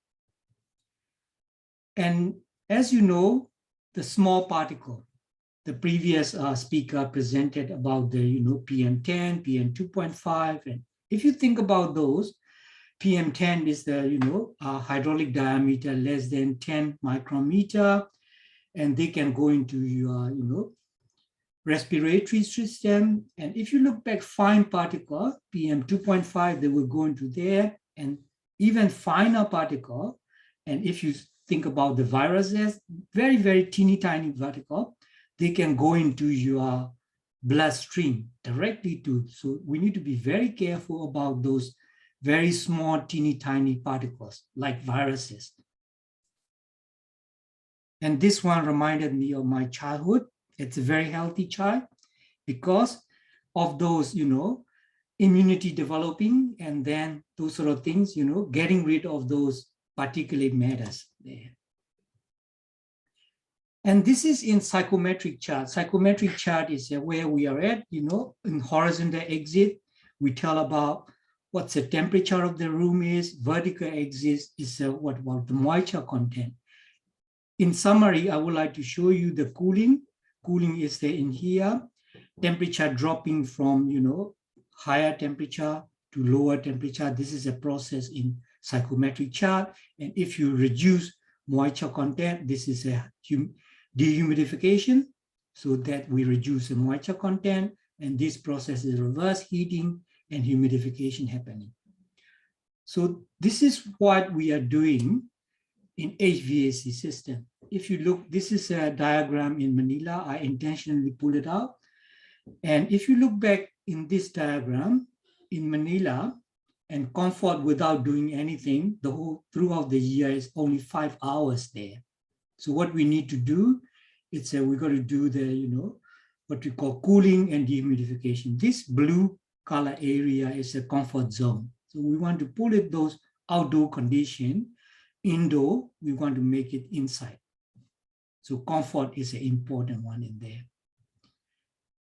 And as you know, the small particle, the previous speaker presented about the PM10, PM2.5, and if you think about those, PM10 is the hydraulic diameter less than 10 micrometer, and they can go into your, respiratory system. And if you look back, fine particle, PM 2.5, they will go into there, and even finer particle. And if you think about the viruses, very, very teeny tiny particle, they can go into your bloodstream directly to. So we need to be very careful about those very small, teeny tiny particles like viruses. And this one reminded me of my childhood. It's a very healthy child because of those, immunity developing, and then those sort of things, getting rid of those particulate matters there. And this is in psychometric chart. Psychometric chart is where we are at, in horizontal exit, we tell about what the temperature of the room is. Vertical exit is what about the moisture content. In summary, I would like to show you the cooling. Cooling is there in here. Temperature dropping from, higher temperature to lower temperature. This is a process in psychometric chart. And if you reduce moisture content, this is a dehumidification, so that we reduce the moisture content. And this process is reverse heating and humidification happening. So this is what we are doing in HVAC system. If you look, this is a diagram in Manila. I intentionally pulled it out. And if you look back in this diagram in Manila, and comfort without doing anything, the whole throughout the year is only 5 hours there. So what we need to do, it's we got to do the, what we call cooling and dehumidification. This blue color area is a comfort zone. So we want to pull it those outdoor condition. Indoor, we want to make it inside. So comfort is an important one in there.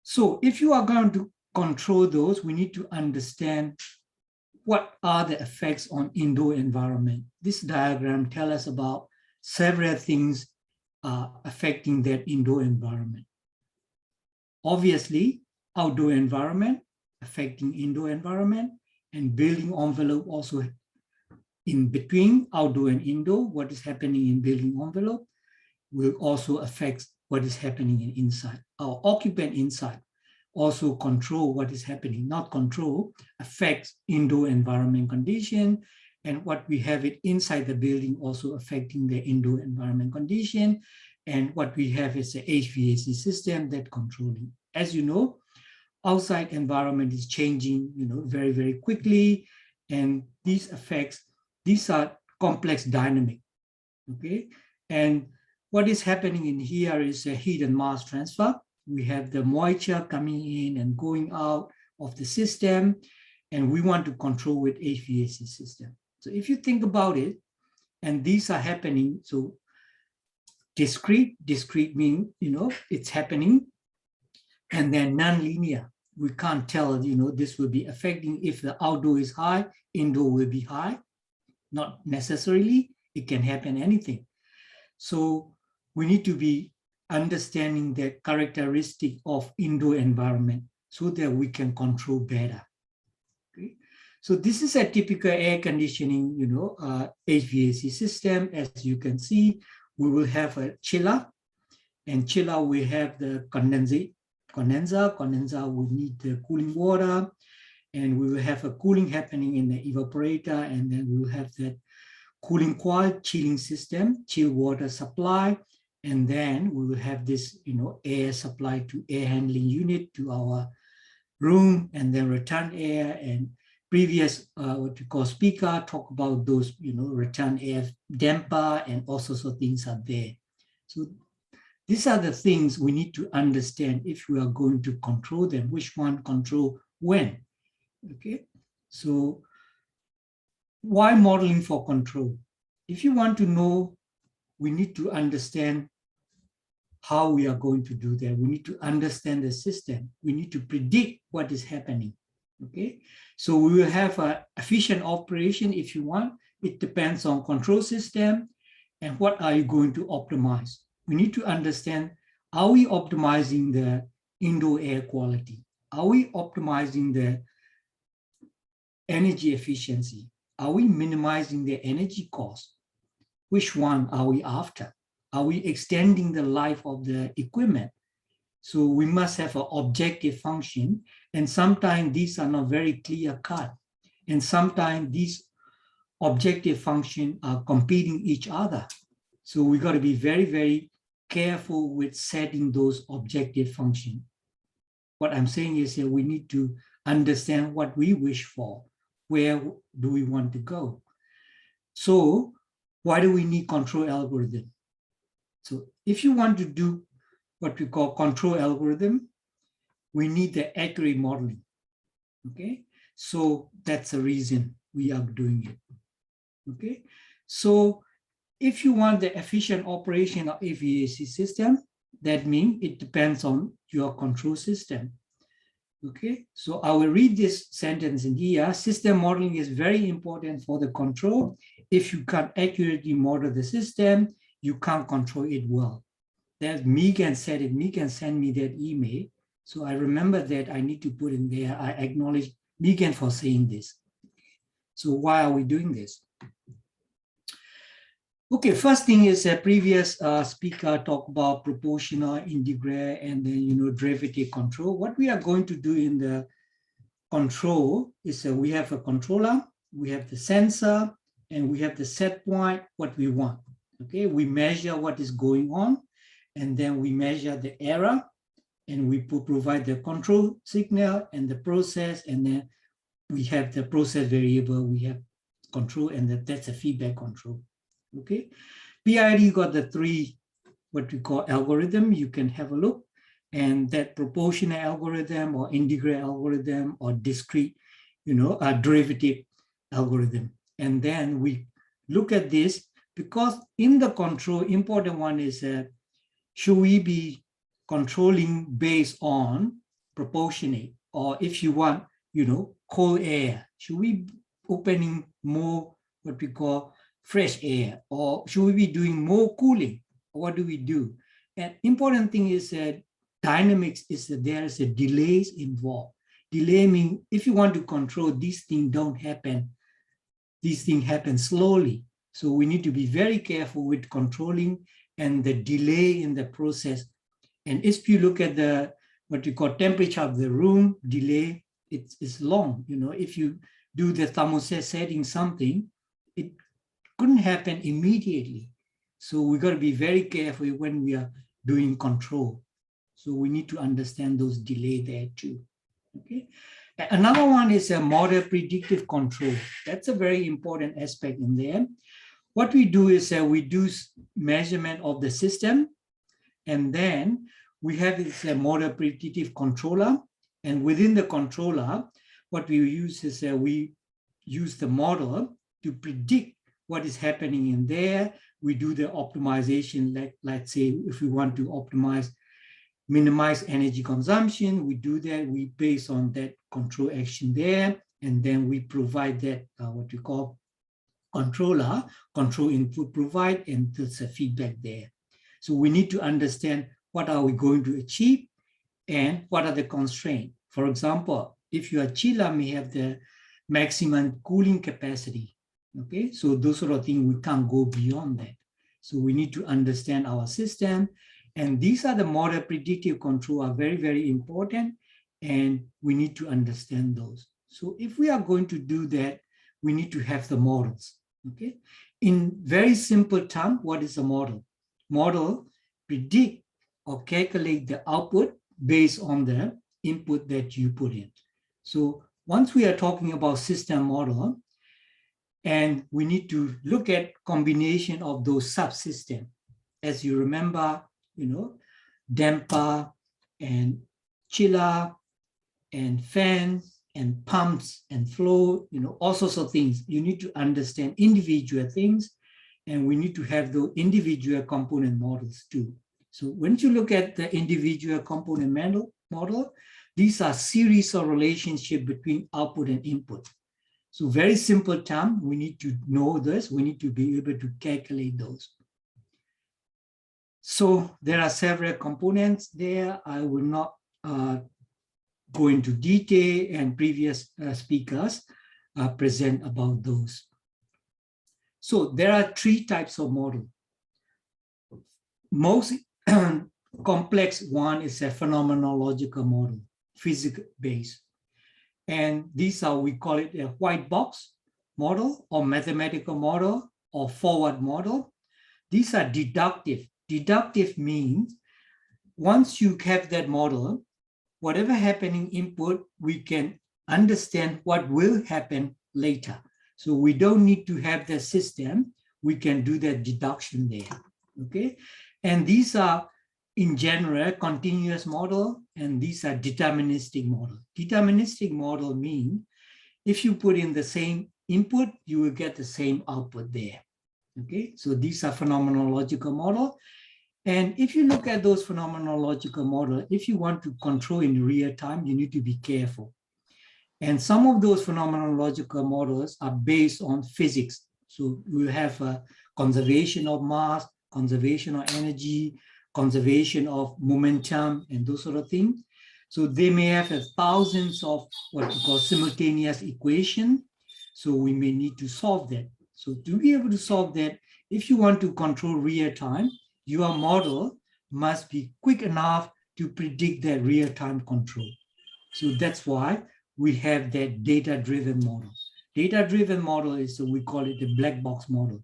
So if you are going to control those, we need to understand what are the effects on indoor environment. This diagram tells us about several things affecting that indoor environment. Obviously, outdoor environment affecting indoor environment, and building envelope also in between outdoor and indoor. What is happening in building envelope will also affect what is happening in inside. Our occupant inside also control what is happening, not control, affects indoor environment condition, and what we have it inside the building also affecting the indoor environment condition. And what we have is the HVAC system that controlling. As you know, outside environment is changing, very, very quickly. And these effects, these are complex dynamic, okay? And what is happening in here is a heat and mass transfer. We have the moisture coming in and going out of the system, and we want to control with HVAC system. So if you think about it, and these are happening, so discrete means, it's happening, and then non-linear. We can't tell, this will be affecting if the outdoor is high, indoor will be high. Not necessarily, it can happen anything. So we need to be understanding the characteristic of indoor environment so that we can control better. Okay? So this is a typical air conditioning, HVAC system. As you can see, we will have a chiller, and chiller we have the condenser. Condenser will need the cooling water, and we will have a cooling happening in the evaporator, and then we will have that cooling coil, chilling system, chill water supply, and then we will have this, air supply to air handling unit to our room, and then return air. And previous, what we call speaker, talk about those, return air damper, and all sorts of things are there. So these are the things we need to understand if we are going to control them, which one control when, okay? So why modeling for control? If you want to know, we need to understand how we are going to do that. We need to understand the system. We need to predict what is happening, okay? So we will have an efficient operation if you want. It depends on control system and what are you going to optimize. We need to understand, are we optimizing the indoor air quality? Are we optimizing the energy efficiency? Are we minimizing the energy cost? Which one are we after? Are we extending the life of the equipment? So we must have an objective function, and sometimes these are not very clear cut. And sometimes these objective functions are competing each other. So we got to be very, very careful with setting those objective functions. What I'm saying is that we need to understand what we wish for. Where do we want to go? So why do we need control algorithm? So if you want to do what we call control algorithm, we need the accurate modeling. Okay, so that's the reason we are doing it. Okay, so if you want the efficient operation of HVAC system, that means it depends on your control system. Okay, so I will read this sentence in here. System modeling is very important for the control. If you can't accurately model the system, you can't control it well. That Megan said it. Megan sent me that email. So I remember that I need to put in there. I acknowledge Megan for saying this. So why are we doing this? Okay, first thing is a previous speaker talked about proportional, integral, and then derivative control. What we are going to do in the control is we have a controller, we have the sensor, and we have the set point, what we want. Okay, we measure what is going on, and then we measure the error, and we provide the control signal and the process, and then we have the process variable, we have control, and that's a feedback control. Okay, PID got the three, what we call algorithm. You can have a look, and that proportional algorithm or integral algorithm or discrete, a derivative algorithm. And then we look at this because in the control, important one is should we be controlling based on proportionate, or if you want, cold air, should we be opening more what we call fresh air, or should we be doing more cooling? What do we do? And important thing is that dynamics is that there is a delays involved. Delay means if you want to control, these things don't happen. These things happen slowly. So we need to be very careful with controlling and the delay in the process. And if you look at the what we call temperature of the room, delay, it's long. If you do the thermostat setting something, it couldn't happen immediately. So we got to be very careful when we are doing control. So we need to understand those delay there too. Okay. Another one is a model predictive control. That's a very important aspect in there. What we do is we do measurement of the system, and then we have this model predictive controller. And within the controller, what we use is we use the model to predict what is happening in there. We do the optimization, like let's say if we want to minimize energy consumption, we do that, we base on that control action there, and then we provide that what we call controller, control input provide, and there's a feedback there. So we need to understand what are we going to achieve and what are the constraints. For example, if your chiller may have the maximum cooling capacity, okay, so those sort of things, we can't go beyond that. So we need to understand our system, and these are the model predictive control are very, very important, and we need to understand those. So if we are going to do that, we need to have the models, okay? In very simple terms, what is a model? Model predict or calculate the output based on the input that you put in. So once we are talking about system model, and we need to look at combination of those subsystems. As you remember, damper and chiller and fans and pumps and flow, all sorts of things. You need to understand individual things, and we need to have those individual component models too. So when you look at the individual component model, these are series of relationship between output and input. So very simple term, we need to know this, we need to be able to calculate those. So there are several components there. I will not go into detail, and previous speakers present about those. So there are three types of model. most complex one is a phenomenological model, physics-based. And these are, we call it a white box model or mathematical model or forward model. These are deductive. Deductive means once you have that model, whatever happening input, we can understand what will happen later. So we don't need to have the system. We can do that deduction there, okay? And these are, in general, continuous model, and these are deterministic model. Deterministic model mean if you put in the same input, you will get the same output there, okay? So these are phenomenological model. And if you look at those phenomenological models, if you want to control in real time, you need to be careful. And some of those phenomenological models are based on physics. So we have a conservation of mass, conservation of energy, conservation of momentum, and those sort of things. So they may have thousands of what we call simultaneous equation. So we may need to solve that. So to be able to solve that, if you want to control real time, your model must be quick enough to predict that real-time control. So that's why we have that data-driven model. Data-driven model is, we call it the black box model,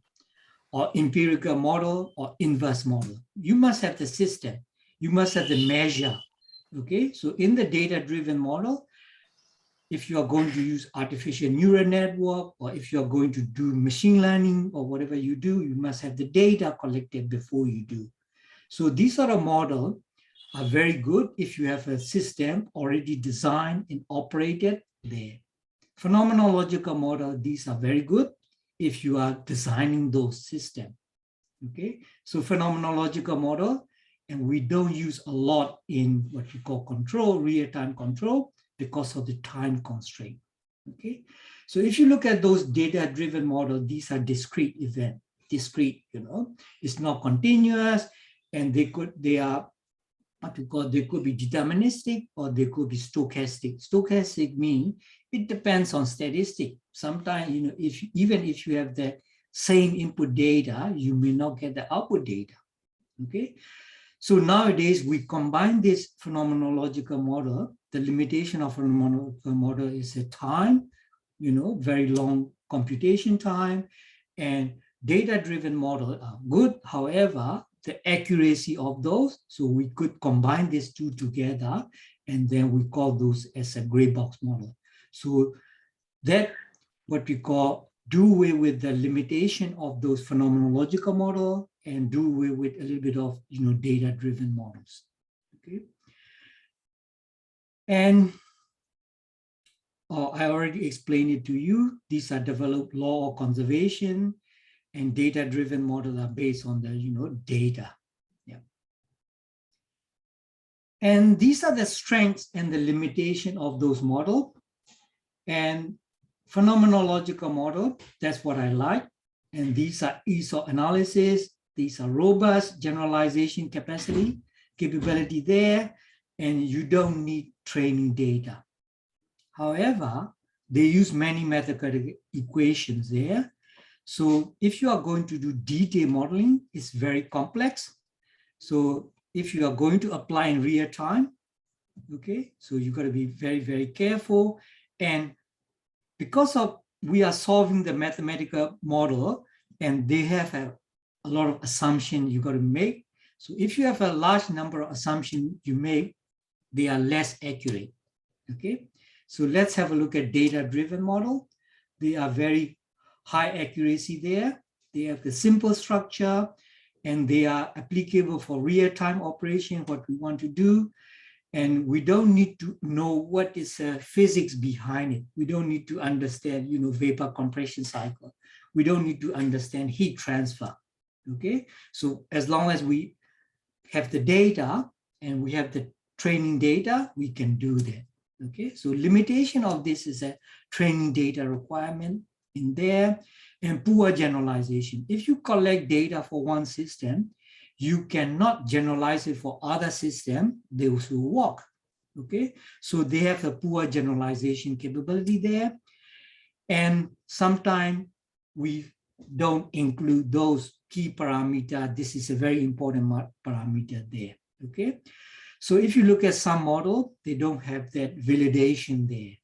or empirical model, or inverse model. You must have the system. You must have the measure, okay? So in the data-driven model, if you are going to use artificial neural network, or if you are going to do machine learning, or whatever you do, you must have the data collected before you do. So these sort of models are very good if you have a system already designed and operated there. Phenomenological model, these are very good if you are designing those systems, okay? So phenomenological model, and we don't use a lot in what we call control, real-time control, because of the time constraint, okay? So if you look at those data-driven models, these are discrete events, discrete, you know, it's not continuous, and they are what we call, they could be deterministic or they could be stochastic. Stochastic means it depends on statistic. Sometimes, you know, even if you have the same input data, you may not get the output data, okay? So nowadays we combine this phenomenological model. The limitation of phenomenological model is a time, you know, very long computation time, and data-driven models are good. However, the accuracy of those, so we could combine these two together, and then we call those as a gray box model. So that what we call do away with the limitation of those phenomenological model and do away with a little bit of, you know, data-driven models, okay? And I already explained it to you. These are developed law of conservation, and data-driven models are based on the, you know, data. Yeah. And these are the strengths and the limitation of those models. And phenomenological model, that's what I like. And these are ease of analysis. These are robust generalization capability there, and you don't need training data. However, they use many mathematical equations there. So if you are going to do detailed modeling, it's very complex. So if you are going to apply in real time, okay, so you got to be very, very careful. And because of we are solving the mathematical model, and they have a lot of assumptions you got to make. So if you have a large number of assumptions you make, they are less accurate, okay? So let's have a look at data-driven model. They are very high accuracy there. They have the simple structure, and they are applicable for real-time operation, what we want to do. And we don't need to know what is physics behind it. We don't need to understand, you know, vapor compression cycle. We don't need to understand heat transfer, okay? So as long as we have the data and we have the training data, we can do that, okay? So limitation of this is a training data requirement in there, and poor generalization. If you collect data for one system, you cannot generalize it for other systems, they will work, okay? So they have a poor generalization capability there. And sometimes we don't include those key parameter. This is a very important parameter there, okay? So if you look at some model, they don't have that validation there.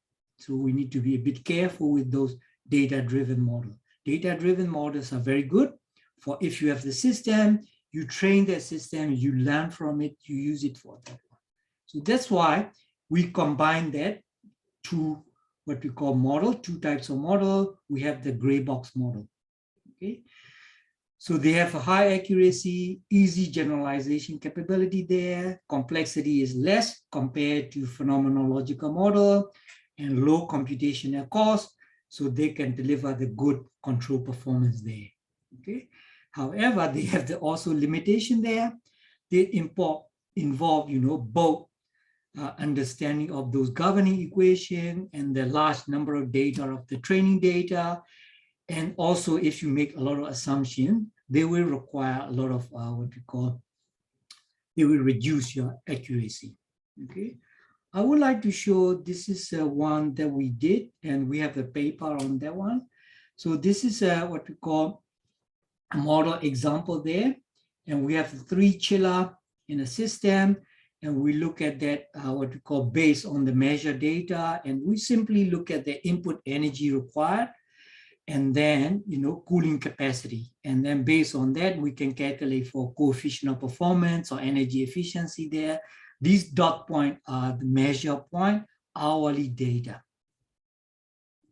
So we need to be a bit careful with those data-driven models. Data-driven models are very good for if you have the system, you train that system, you learn from it, you use it for that one. So that's why we combine that to what we call model, two types of model. We have the gray box model, okay? So they have a high accuracy, easy generalization capability there. Complexity is less compared to phenomenological model and low computational cost. So they can deliver the good control performance there, okay? However, they have also limitation there. They involve, both understanding of those governing equation and the large number of data of the training data. And also, if you make a lot of assumptions, they will require a lot of they will reduce your accuracy, okay? I would like to show, this is one that we did, and we have a paper on that one. So this is what we call a model example there. And we have 3 chiller in a system. And we look at that, what we call based on the measured data. And we simply look at the input energy required and then, cooling capacity. And then based on that, we can calculate for coefficient of performance or energy efficiency there. These dot point are the measure point, hourly data.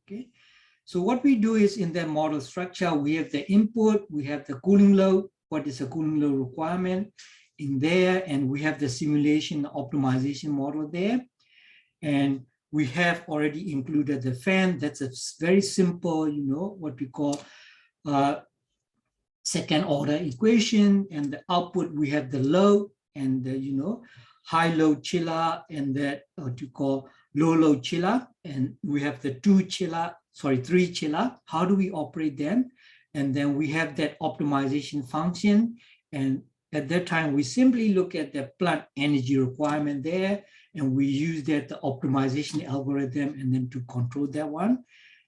Okay. So what we do is in the model structure, we have the input, we have the cooling load, what is the cooling load requirement in there, and we have the simulation optimization model there. And we have already included the fan. That's a very simple, what we call second order equation. And the output, we have the load and the, high load chiller and that what you call low load chiller. And we have the 3 chiller. How do we operate them? And then we have that optimization function. And at that time, we simply look at the plant energy requirement there, and we use that the optimization algorithm and then to control that one.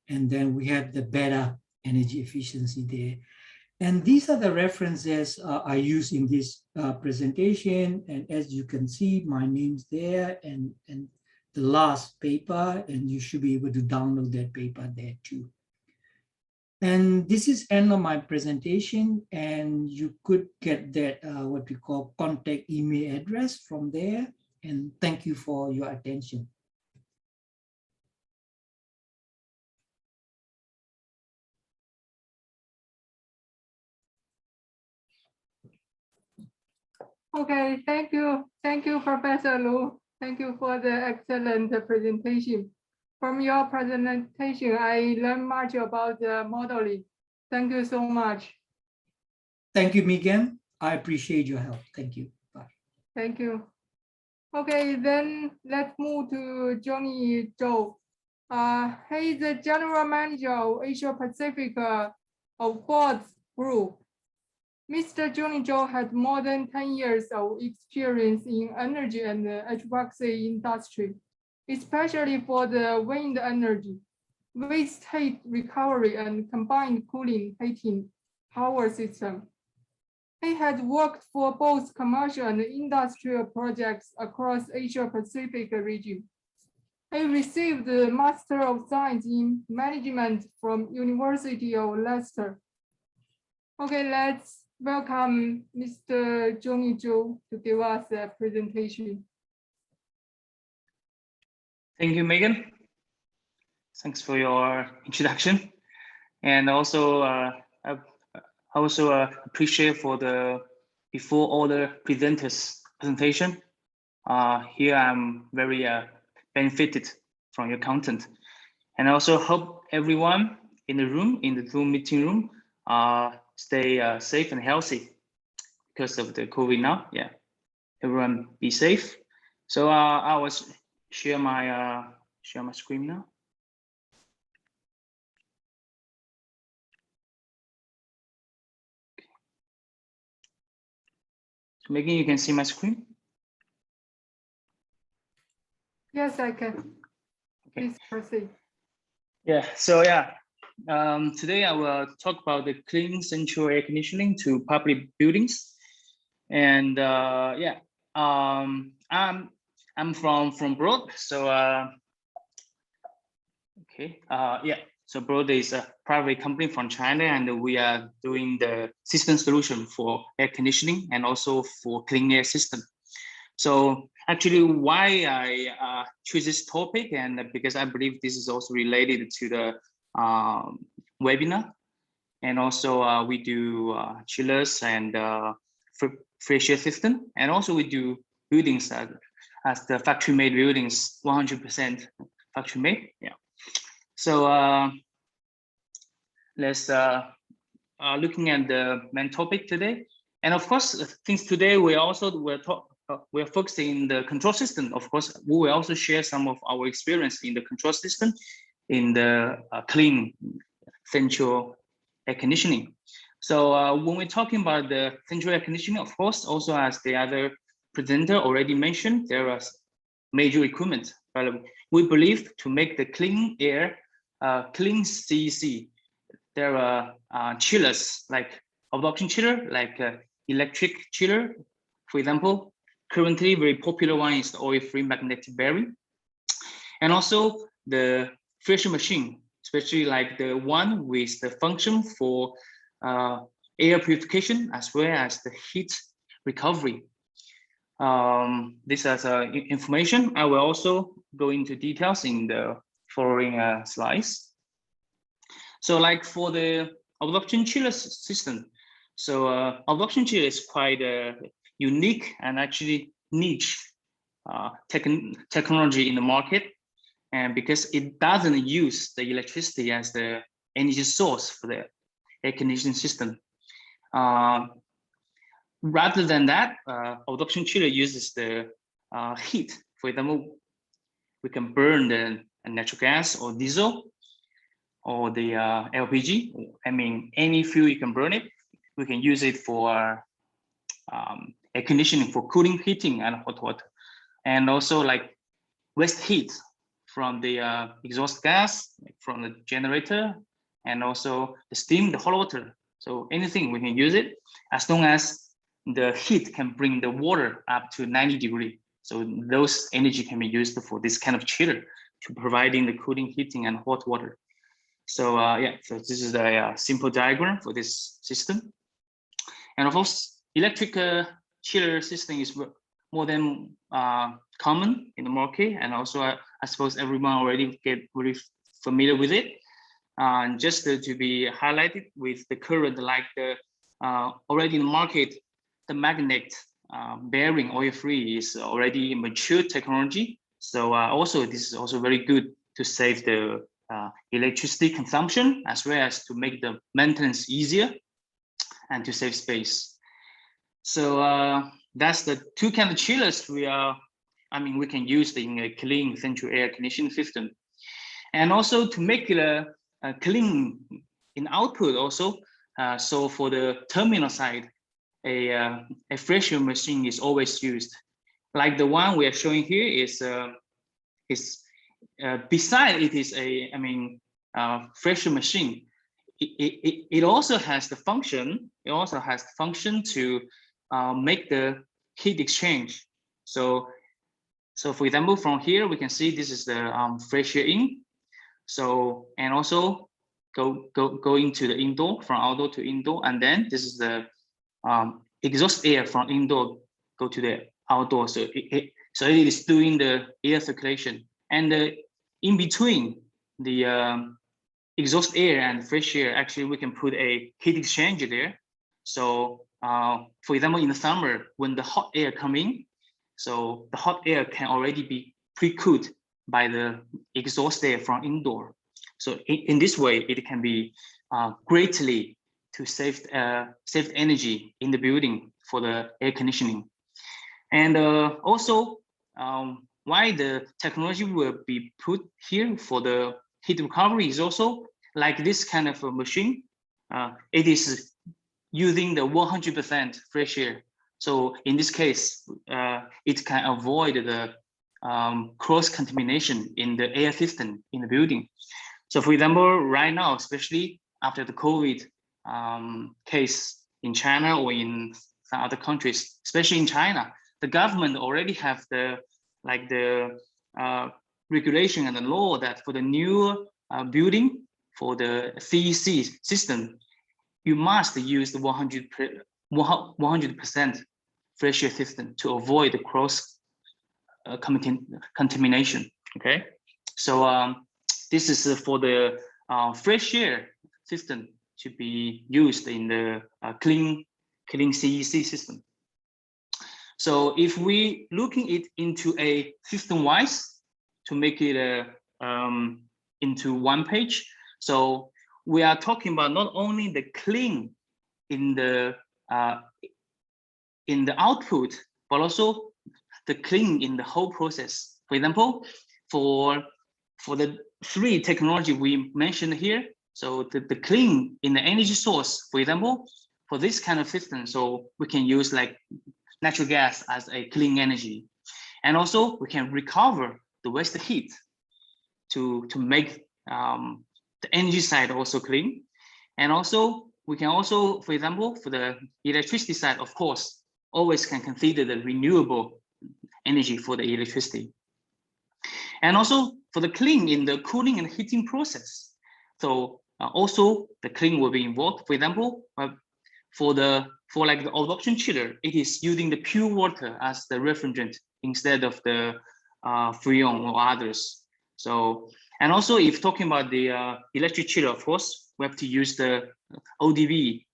And then we have the better energy efficiency there. And these are the references I use in this presentation. And as you can see, my name's there and the last paper, and you should be able to download that paper there too. And this is end of my presentation, and you could get that what we call contact email address from there. And thank you for your attention. Okay, thank you. Thank you, Professor Lu. Thank you for the excellent presentation. From your presentation, I learned much about the modeling. Thank you so much. Thank you, Megan. I appreciate your help. Thank you. Bye. Thank you. Okay, then let's move to Jin Yao Zhu. He is the General Manager of Asia Pacific of Ford's Group. Mr. Jin Yao Zhu had more than 10 years of experience in energy and HVAC industry, especially for the wind energy, waste heat recovery, and combined cooling heating power system. He had worked for both commercial and industrial projects across Asia Pacific region. He received the Master of Science in Management from University of Leicester. Okay, let's welcome Mr. Jin Yao Zhu to give us a presentation. Thank you, Megan. Thanks for your introduction. And also, I also appreciate for the before all the presenters presentation. Here I'm very benefited from your content. And I also hope everyone in the room, in the Zoom meeting room, stay safe and healthy because of the COVID now. Yeah, everyone be safe. So I will share my screen now. So Megan, you can see my screen? Yes, I can. Okay. Please proceed. Yeah, so yeah, Today I will talk about the clean central air conditioning to public buildings. And yeah, I'm from Broad, so okay, yeah. So Broad is a private company from China, and we are doing the system solution for air conditioning and also for clean air system. So actually, why I choose this topic, and because I believe this is also related to the webinar, and also we do chillers and fresh air system, and also we do buildings as the factory made buildings, 100% factory made. Yeah. So let's looking at the main topic today, and of course, since today we're focusing in the control system. Of course, we will also share some of our experience in the control system in the clean central air conditioning. So when we're talking about the central air conditioning, of course, also as the other presenter already mentioned, there are major equipment. But we believe to make the clean air, clean CEC, there are chillers like absorption chiller, like electric chiller, for example. Currently, very popular one is the oil-free magnetic bearing, and also the filter machine, especially like the one with the function for air purification as well as the heat recovery. This as information. I will also go into details in the following slides. So like for the absorption chiller system, so absorption chiller is quite unique and actually niche technology in the market, and because it doesn't use the electricity as the energy source for the air conditioning system. Rather than that, absorption chiller uses the heat. For example, we can burn the natural gas or diesel or the LPG. I mean, any fuel you can burn it. We can use it for air conditioning, for cooling, heating, and hot water, and also like waste heat from the exhaust gas from the generator, and also the steam, the hot water. So anything we can use it as long as the heat can bring the water up to 90 degrees. So those energy can be used for this kind of chiller to providing the cooling, heating, and hot water. So yeah, so this is the simple diagram for this system. And of course, electric chiller system is more than common in the market, and also I suppose everyone already get very familiar with it. Just to be highlighted with the current, like the already in the market, the magnet bearing oil-free is already mature technology. So also this is also very good to save the electricity consumption, as well as to make the maintenance easier and to save space. So that's the two kind of chillers we can use in a clean central air conditioning system. And also to make it clean in output also. So for the terminal side, a fresh air machine is always used. Like the one we are showing here is beside it is fresh air machine. It also has the function. It also has the function to make the heat exchange. So for example, from here we can see this is the fresh air in. So and also go into the indoor, from outdoor to indoor, and then this is the exhaust air from indoor go to the outdoor. So it is doing the air circulation, and in between the exhaust air and fresh air, actually we can put a heat exchanger there. So for example, in the summer when the hot air come in, so the hot air can already be pre-cooled by the exhaust air from indoor. So in this way, it can be greatly to save energy in the building for the air conditioning. And also, why the technology will be put here for the heat recovery is also like this kind of a machine. It is using the 100% fresh air. So in this case, it can avoid the cross contamination in the air system in the building. So for example, right now, especially after the COVID case in China or in some other countries, especially in China, the government already have the regulation and the law that for the new building for the CEC system, you must use the 100% fresh air system to avoid the cross contamination. Okay, so this is for the fresh air system to be used in the clean CEC system. So if we looking it into a system-wise to make it into one page, so we are talking about not only the clean in the output, but also the clean in the whole process. For example, for the 3 technology we mentioned here, so the clean in the energy source, for example, for this kind of system, so we can use like natural gas as a clean energy, and also we can recover the waste heat to make the energy side also clean. And also we can also, for example, for the electricity side, of course, always can consider the renewable energy for the electricity. And also for the clean in the cooling and heating process. So also the clean will be involved. For example, for like the adsorption chiller, it is using the pure water as the refrigerant instead of the freon or others. So, and also if talking about the electric chiller, of course, we have to use the ODB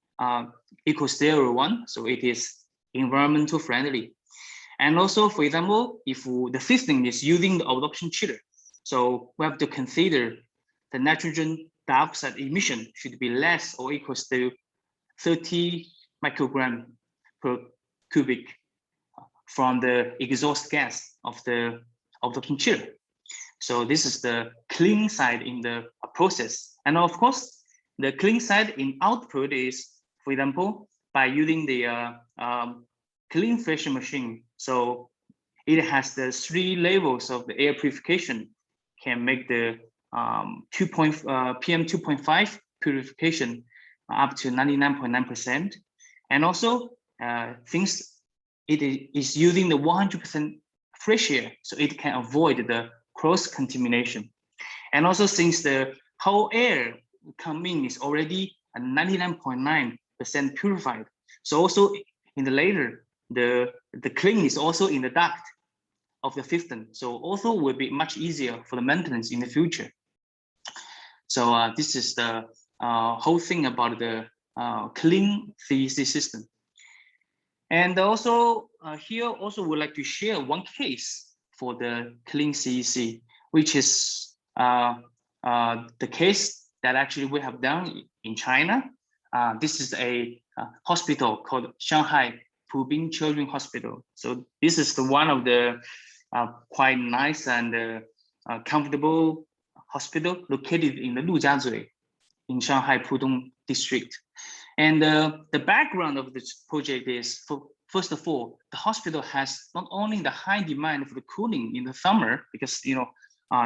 eco-stereo one, so it is environmental friendly. And also, for example, if the system is using the adsorption chiller, so we have to consider the nitrogen dioxide emission should be less or equals to 30 microgram per cubic from the exhaust gas of the adsorption chiller. So this is the clean side in the process. And of course, the clean side in output is, for example, by using the clean filtration machine. So it has the 3 levels of the air purification, can make the PM 2.5 purification up to 99.9%. And also, since it is using the 100% fresh air, so it can avoid the cross contamination. And also, since the whole air coming is already 99.9% purified, so also in the later, the clean is also in the duct of the system, so also will be much easier for the maintenance in the future. So this is the whole thing about the clean CEC system. And also here also would like to share one case for the clean CEC, which is the case that actually we have done in China. This is a hospital called Shanghai Pubing Children's Hospital. So this is the one of the quite nice and comfortable hospital located in the Lujiazui in Shanghai Pudong district. And the background of this project is, first of all, the hospital has not only the high demand for the cooling in the summer, because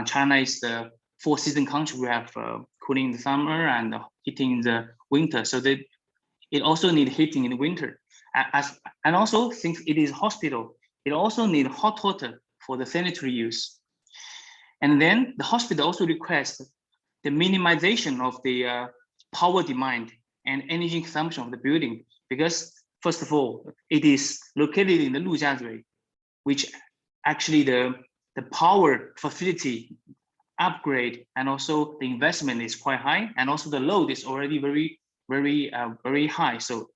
China is the 4-season country. We have cooling in the summer and heating in the winter, so that it also needs heating in the winter. And also, since it is a hospital, it also needs hot water for the sanitary use. And then the hospital also requests the minimization of the power demand and energy consumption of the building, because first of all, it is located in the Lujiazui, which actually the power facility upgrade and also the investment is quite high, and also the load is already very high. So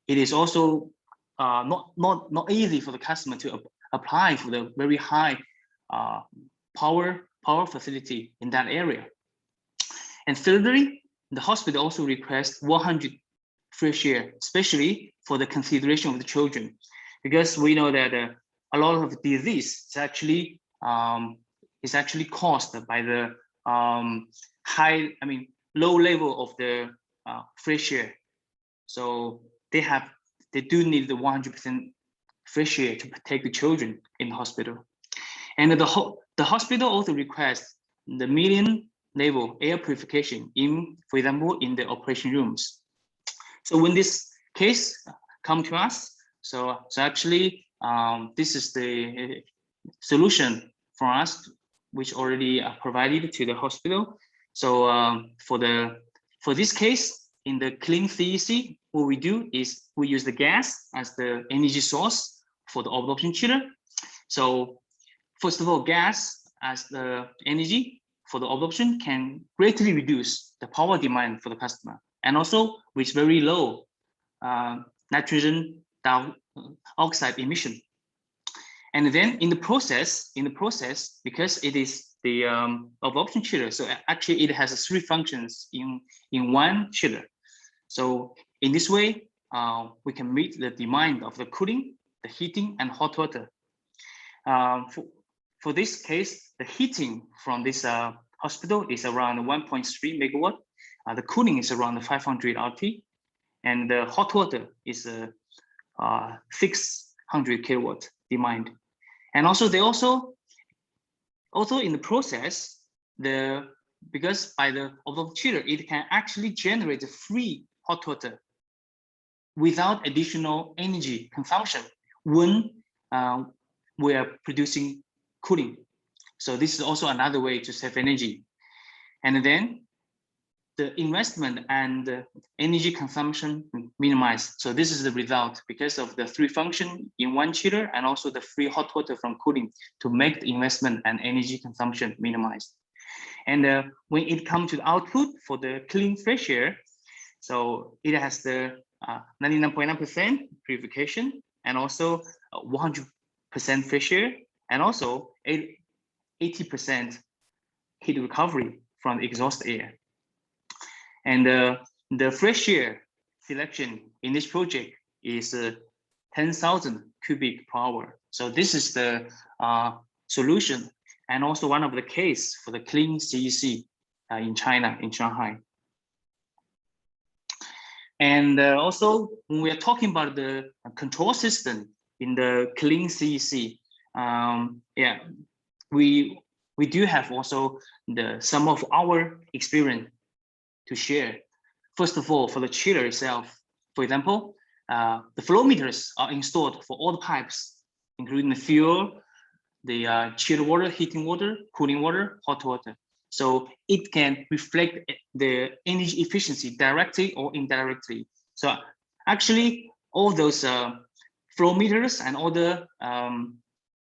it is also not easy for the customer to apply for the very high power facility in that area. And thirdly, the hospital also requests 100 fresh air, especially for the consideration of the children, because we know that a lot of disease is actually caused by the low level of the fresh air. So they do need the 100% fresh air to protect the children in the hospital. And the hospital also requests the million level air purification in, for example, in the operation rooms. So when this case come to us, so actually this is the solution for us, which already provided to the hospital. So for this case, in the clean CEC, what we do is we use the gas as the energy source for the absorption chiller. So first of all, gas as the energy for the absorption can greatly reduce the power demand for the customer, and also with very low nitrogen dioxide emission. And then in the process, because it is the absorption chiller, so actually it has 3 functions in one chiller. So in this way, we can meet the demand of the cooling, the heating, and hot water. For this case, the heating from this hospital is around 1.3 megawatt. The cooling is around 500 RT, and the hot water is 600 kilowatt demand. And also they also in the process, because by the absorption chiller, it can actually generate free hot water without additional energy consumption when we are producing cooling. So this is also another way to save energy. And then the investment and energy consumption minimized. So this is the result because of the 3 function in one chiller and also the free hot water from cooling to make the investment and energy consumption minimized. And when it comes to the output for the clean fresh air, so it has the 99.9% purification and also 100% fresh air and also 80% heat recovery from the exhaust air. And the fresh air selection in this project is 10,000 cubic per hour. So this is the solution and also one of the case for the clean CEC in China, in Shanghai. And also when we are talking about the control system in the clean CEC, yeah, we do have also some of our experience to share. First of all, for the chiller itself, for example, the flow meters are installed for all the pipes, including the fuel, the chilled water, heating water, cooling water, hot water. So it can reflect the energy efficiency directly or indirectly. So actually, all those flow meters and all the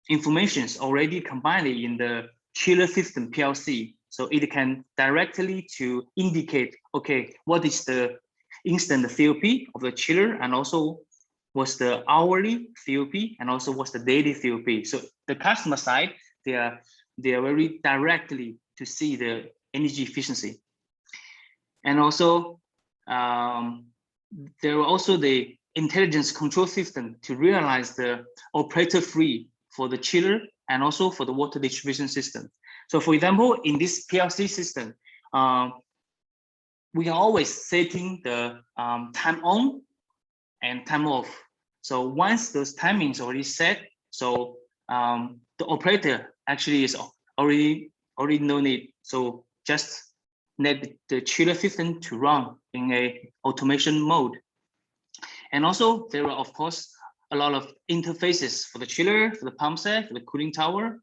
informations already combined in the chiller system PLC. So it can directly to indicate, okay, what is the instant COP of the chiller, and also what's the hourly COP, and also what's the daily COP. So the customer side, they are very directly to see the energy efficiency. And also there are also the intelligence control system to realize the operator free for the chiller and also for the water distribution system. So for example, in this PLC system, we can always setting the time on and time off. So once those timings already set, so the operator actually is already no need. So just let the chiller system to run in a automation mode. And also there are of course a lot of interfaces for the chiller, for the pump set, for the cooling tower,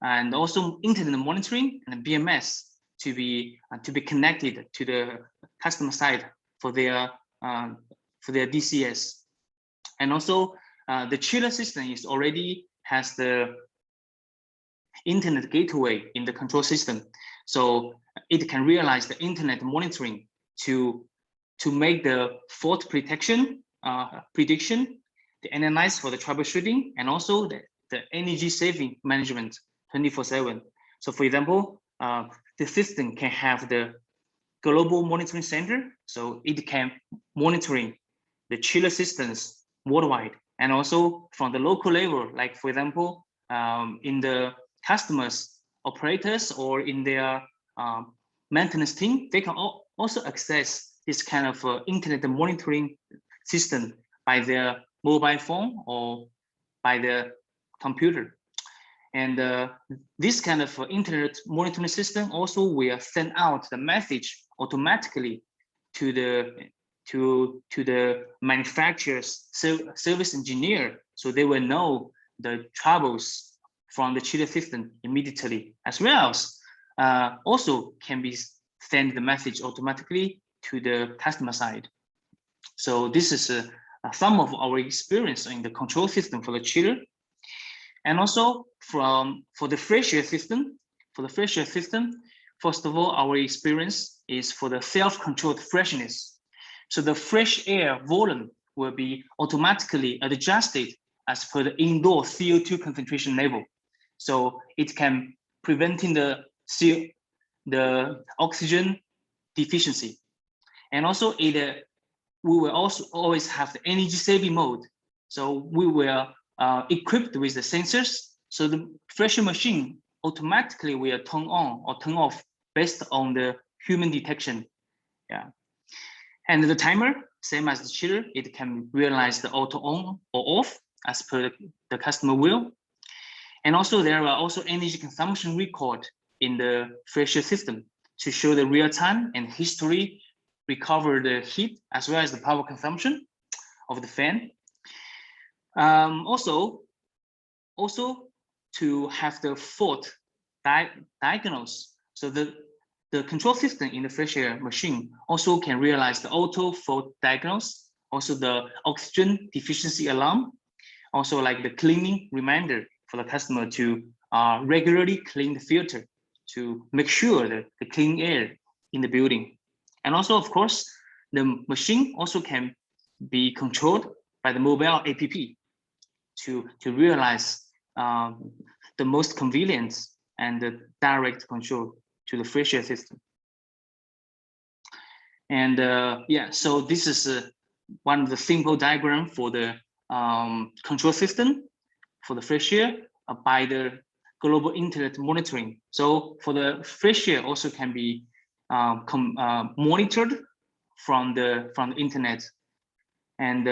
and also internet monitoring and BMS to be connected to the customer side for their DCS. And also the chiller system is already has the internet gateway in the control system, so it can realize the internet monitoring to make the fault prediction, the analyze for the troubleshooting, and also the energy saving management 24/7. So for example, the system can have the global monitoring center, so it can monitoring the chiller systems worldwide, and also from the local level, like for example, in the customers, operators, or in their maintenance team, they can also access this kind of internet monitoring system by their mobile phone or by the computer. And this kind of internet monitoring system also will send out the message automatically to the manufacturer's service engineer, so they will know the troubles from the chiller system immediately, as well as also can be send the message automatically to the customer side. So this is some of our experience in the control system for the chiller. And also for the fresh air system, first of all, our experience is for the self-controlled freshness. So the fresh air volume will be automatically adjusted as per the indoor CO2 concentration level. So it can preventing the oxygen deficiency. And also we will also always have the energy saving mode. So we will equipped with the sensors, so the fresher machine automatically will turn on or turn off based on the human detection. Yeah, and the timer, same as the chiller, it can realize the auto on or off as per the customer will. And also there are also energy consumption record in the fresher system to show the real time and history, recover the heat as well as the power consumption of the fan. Also to have the fault diagnosed. So the control system in the fresh air machine also can realize the auto fault diagnose, also the oxygen deficiency alarm, also like the cleaning reminder for the customer to regularly clean the filter to make sure that the clean air in the building. And also, of course, the machine also can be controlled by the mobile app to realize the most convenient and the direct control to the fresh air system. And yeah, so this is one of the simple diagram for the control system for the fresh air by the global internet monitoring. So for the fresh air also can be monitored from the internet, and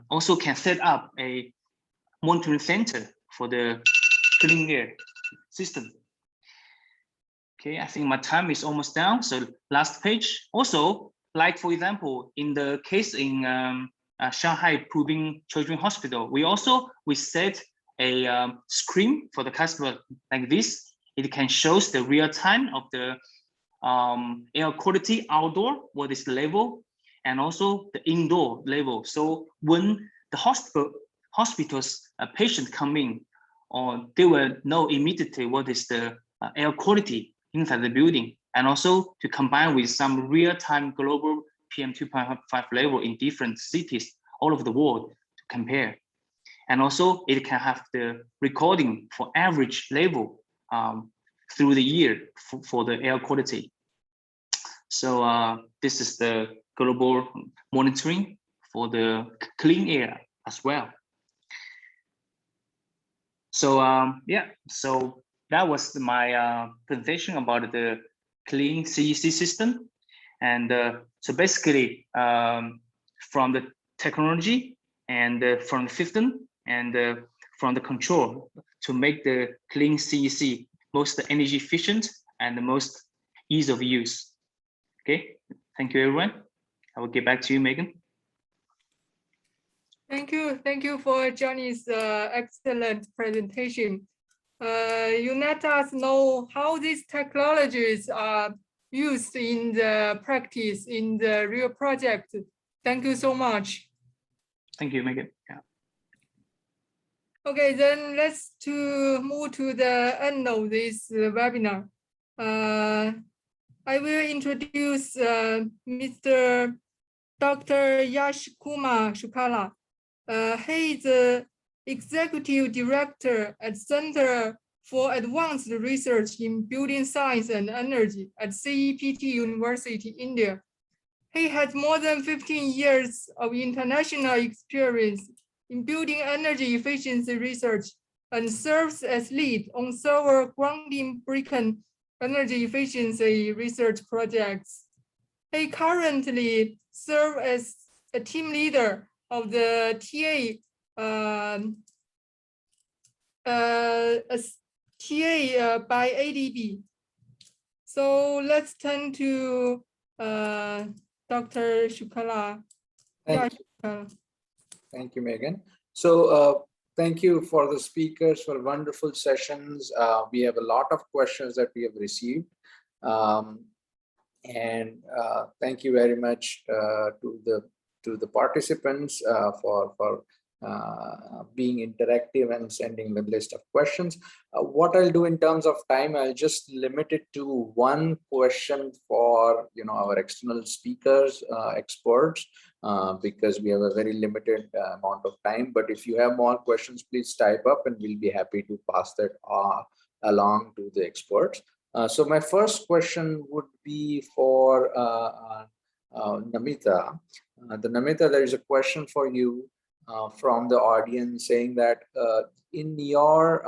also can set up a monitoring center for the clean air system. Okay, I think my time is almost down. So last page. Also, like for example, in the case in Shanghai Proving Children's Hospital, we set a screen for the customer like this. It can show the real time of the air quality outdoor, what is the level, and also the indoor level. So when the hospital's patient come in, or they will know immediately what is the air quality inside the building, and also to combine with some real-time global PM 2.5 level in different cities all over the world to compare. And also it can have the recording for average level through the year for the air quality. So this is the global monitoring for the clean air as well. So yeah, so that was my presentation about the clean CEC system. And so basically from the technology and from the system and from the control to make the clean CEC most energy efficient and the most ease of use. Okay, thank you everyone. I will get back to you, Megan. Thank you for Johnny's excellent presentation. You let us know how these technologies are used in the practice in the real project. Thank you so much. Thank you, Megan. Yeah. Okay, then let's move to the end of this webinar. I will introduce Mr. Dr. Yash Kumar Shukala. He is the Executive Director at Center for Advanced Research in Building Science and Energy at CEPT University, India. He has more than 15 years of international experience in building energy efficiency research and serves as lead on several groundbreaking energy efficiency research projects. He currently serves as a team leader of TA by ADB. So let's turn to Dr. Shukala. Thank you, Megan. So thank you for the speakers for wonderful sessions. We have a lot of questions that we have received. And thank you very much to the participants for being interactive and sending the list of questions. What I'll do in terms of time, I'll just limit it to one question for our external speakers, experts, because we have a very limited amount of time. But if you have more questions, please type up and we'll be happy to pass that along to the experts. So my first question would be for Namita. Namita, there is a question for you from the audience saying that in your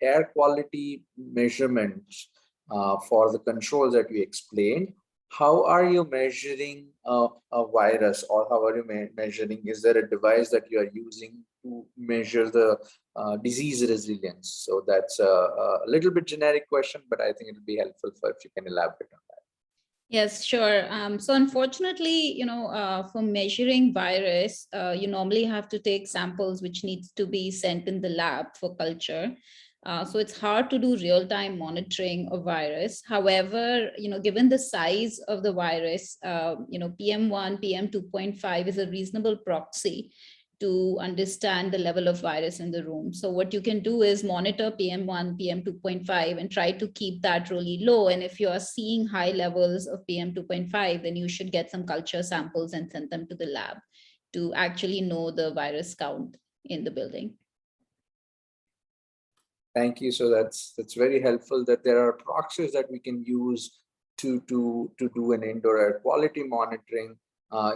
air quality measurements for the controls that we explained, how are you measuring a virus, or how are you measuring? Is there a device that you are using to measure the disease resilience? So that's a little bit generic question, but I think it'll be helpful if you can elaborate on that. Yes, sure. So unfortunately, for measuring virus, you normally have to take samples which needs to be sent in the lab for culture. So it's hard to do real-time monitoring of virus. However, given the size of the virus, PM1, PM2.5 is a reasonable proxy to understand the level of virus in the room. So what you can do is monitor PM1, PM2.5 and try to keep that really low. And if you are seeing high levels of PM2.5, then you should get some culture samples and send them to the lab to actually know the virus count in the building. Thank you. So that's very helpful that there are proxies that we can use to do an indoor air quality monitoring.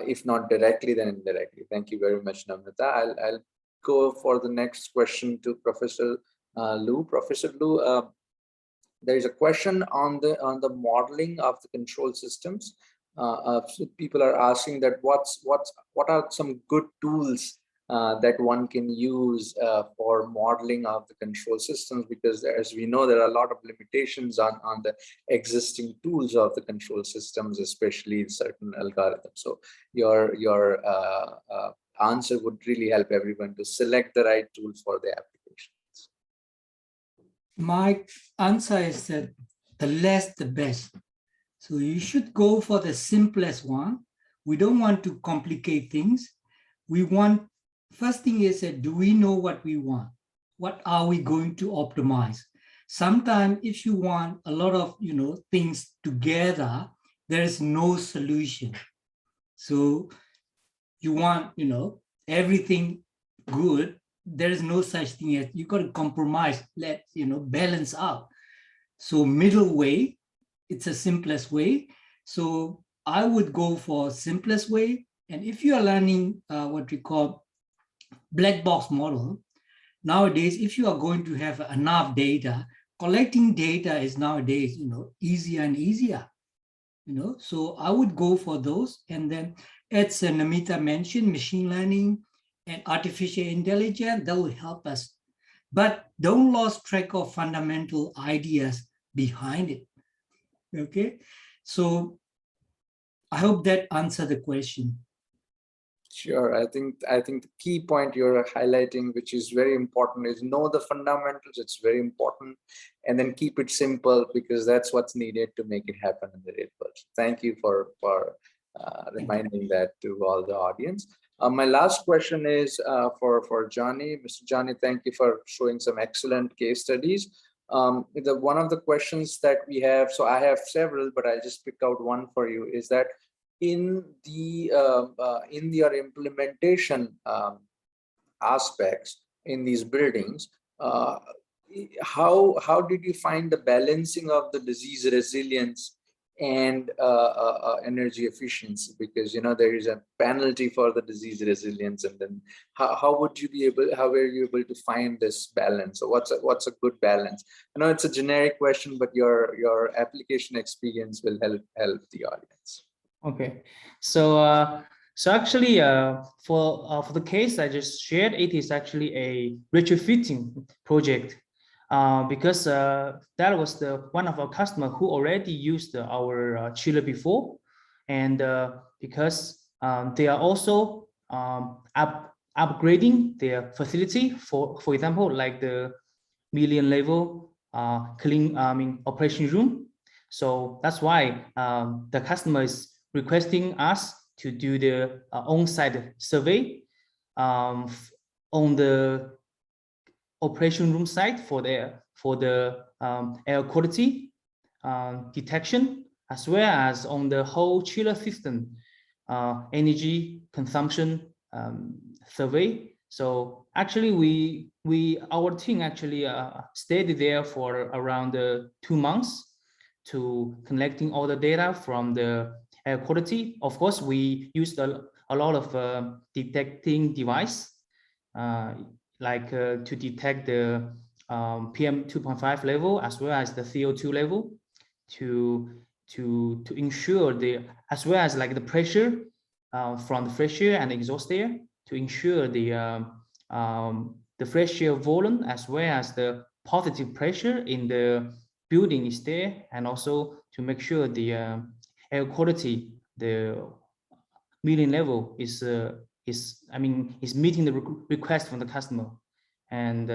If not directly, then indirectly. Thank you very much, Namrata. I'll go for the next question to Professor Lu. Professor Lu, there is a question on the modeling of the control systems. So people are asking that what are some good tools that one can use for modeling of the control systems, because as we know, there are a lot of limitations on the existing tools of the control systems, especially certain algorithms. So your answer would really help everyone to select the right tools for the applications. My answer is that the less the best. So you should go for the simplest one. We don't want to complicate things. We want, first thing is that, do we know what we want? What are we going to optimize? Sometimes if you want a lot of things together, there is no solution. So you want everything good. There is no such thing as, you got to compromise, balance out. So middle way, it's the simplest way. So I would go for simplest way. And if you are learning what we call black box model, nowadays, if you are going to have enough data, collecting data is nowadays, easier and easier. So I would go for those. And then, as Namita mentioned, machine learning and artificial intelligence, that will help us. But don't lose track of fundamental ideas behind it. Okay, so I hope that answered the question. Sure. I think the key point you're highlighting, which is very important, is know the fundamentals. It's very important, and then keep it simple, because that's what's needed to make it happen in the real world. Thank you for reminding that to all the audience. My last question is for Johnny. Mr. Johnny, thank you for showing some excellent case studies. One of the questions that we have, so I have several, but I'll just pick out one for you, is that in your implementation aspects in these buildings, how did you find the balancing of the disease resilience and energy efficiency? Because there is a penalty for the disease resilience, and then how were you able to find this balance? So what's a good balance? I know it's a generic question, but your application experience will help the audience. Okay, so actually for the case I just shared, it is actually a retrofitting project because that was one of our customers who already used our chiller before, and because they are also upgrading their facility for example, like the million level operation room. So that's why the customer is requesting us to do the on-site survey on the operation room side for the air quality detection, as well as on the whole chiller system energy consumption survey. So actually our team actually stayed there for around 2 months to collecting all the data from the air quality. Of course, we used a lot of detecting device like to detect the PM 2.5 level as well as the CO2 level to ensure as well as like the pressure from the fresh air and exhaust air to ensure the fresh air volume as well as the positive pressure in the building is there, and also to make sure the air quality, the meeting level is meeting the request from the customer. And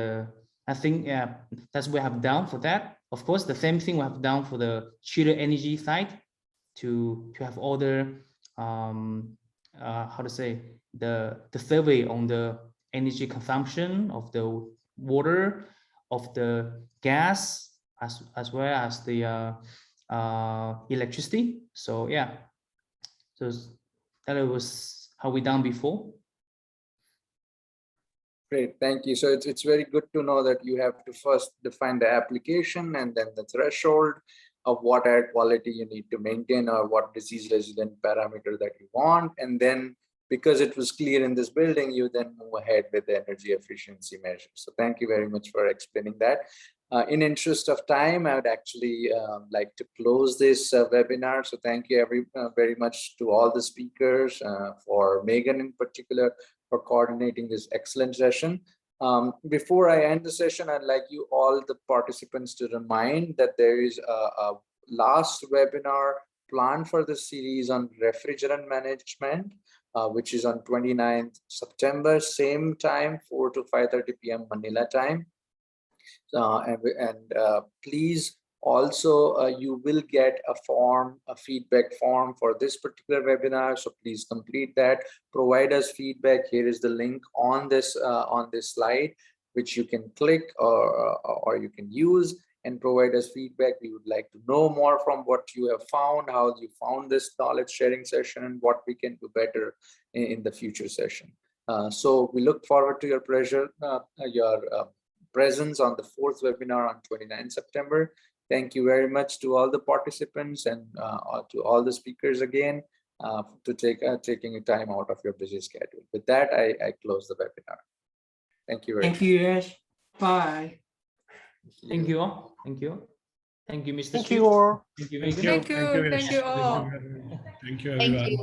I think that's what we have done for that. Of course, the same thing we have done for the chiller energy side to have all the how to say the survey on the energy consumption of the water, of the gas, as well as the electricity. So yeah, so that was how we done before. Great, thank you. So it's very good to know that you have to first define the application and then the threshold of what air quality you need to maintain or what disease resident parameter that you want. And then because it was clear in this building, you then move ahead with the energy efficiency measures. So thank you very much for explaining that. In interest of time, I would actually like to close this webinar. So thank you very much to all the speakers, for Megan in particular, for coordinating this excellent session. Before I end the session, I'd like you all the participants to remind that there is a last webinar planned for the series on refrigerant management, which is on 29th September, same time, 4 to 5:30 p.m. Manila time. Please also, you will get a feedback form for this particular webinar. So please complete that. Provide us feedback. Here is the link on this slide, which you can click or you can use and provide us feedback. We would like to know more from what you have found, how you found this knowledge sharing session, and what we can do better in the future session. So we look forward to your presence on the 4th webinar on 29th September. Thank you very much to all the participants and to all the speakers again to taking a time out of your busy schedule. With that, I close the webinar. Thank you very much. Thank you, Yash. Bye. Thank you all. Thank you. Thank you, Mr. Thank you all. Thank you, Thank you all. Thank you, everyone. Thank you.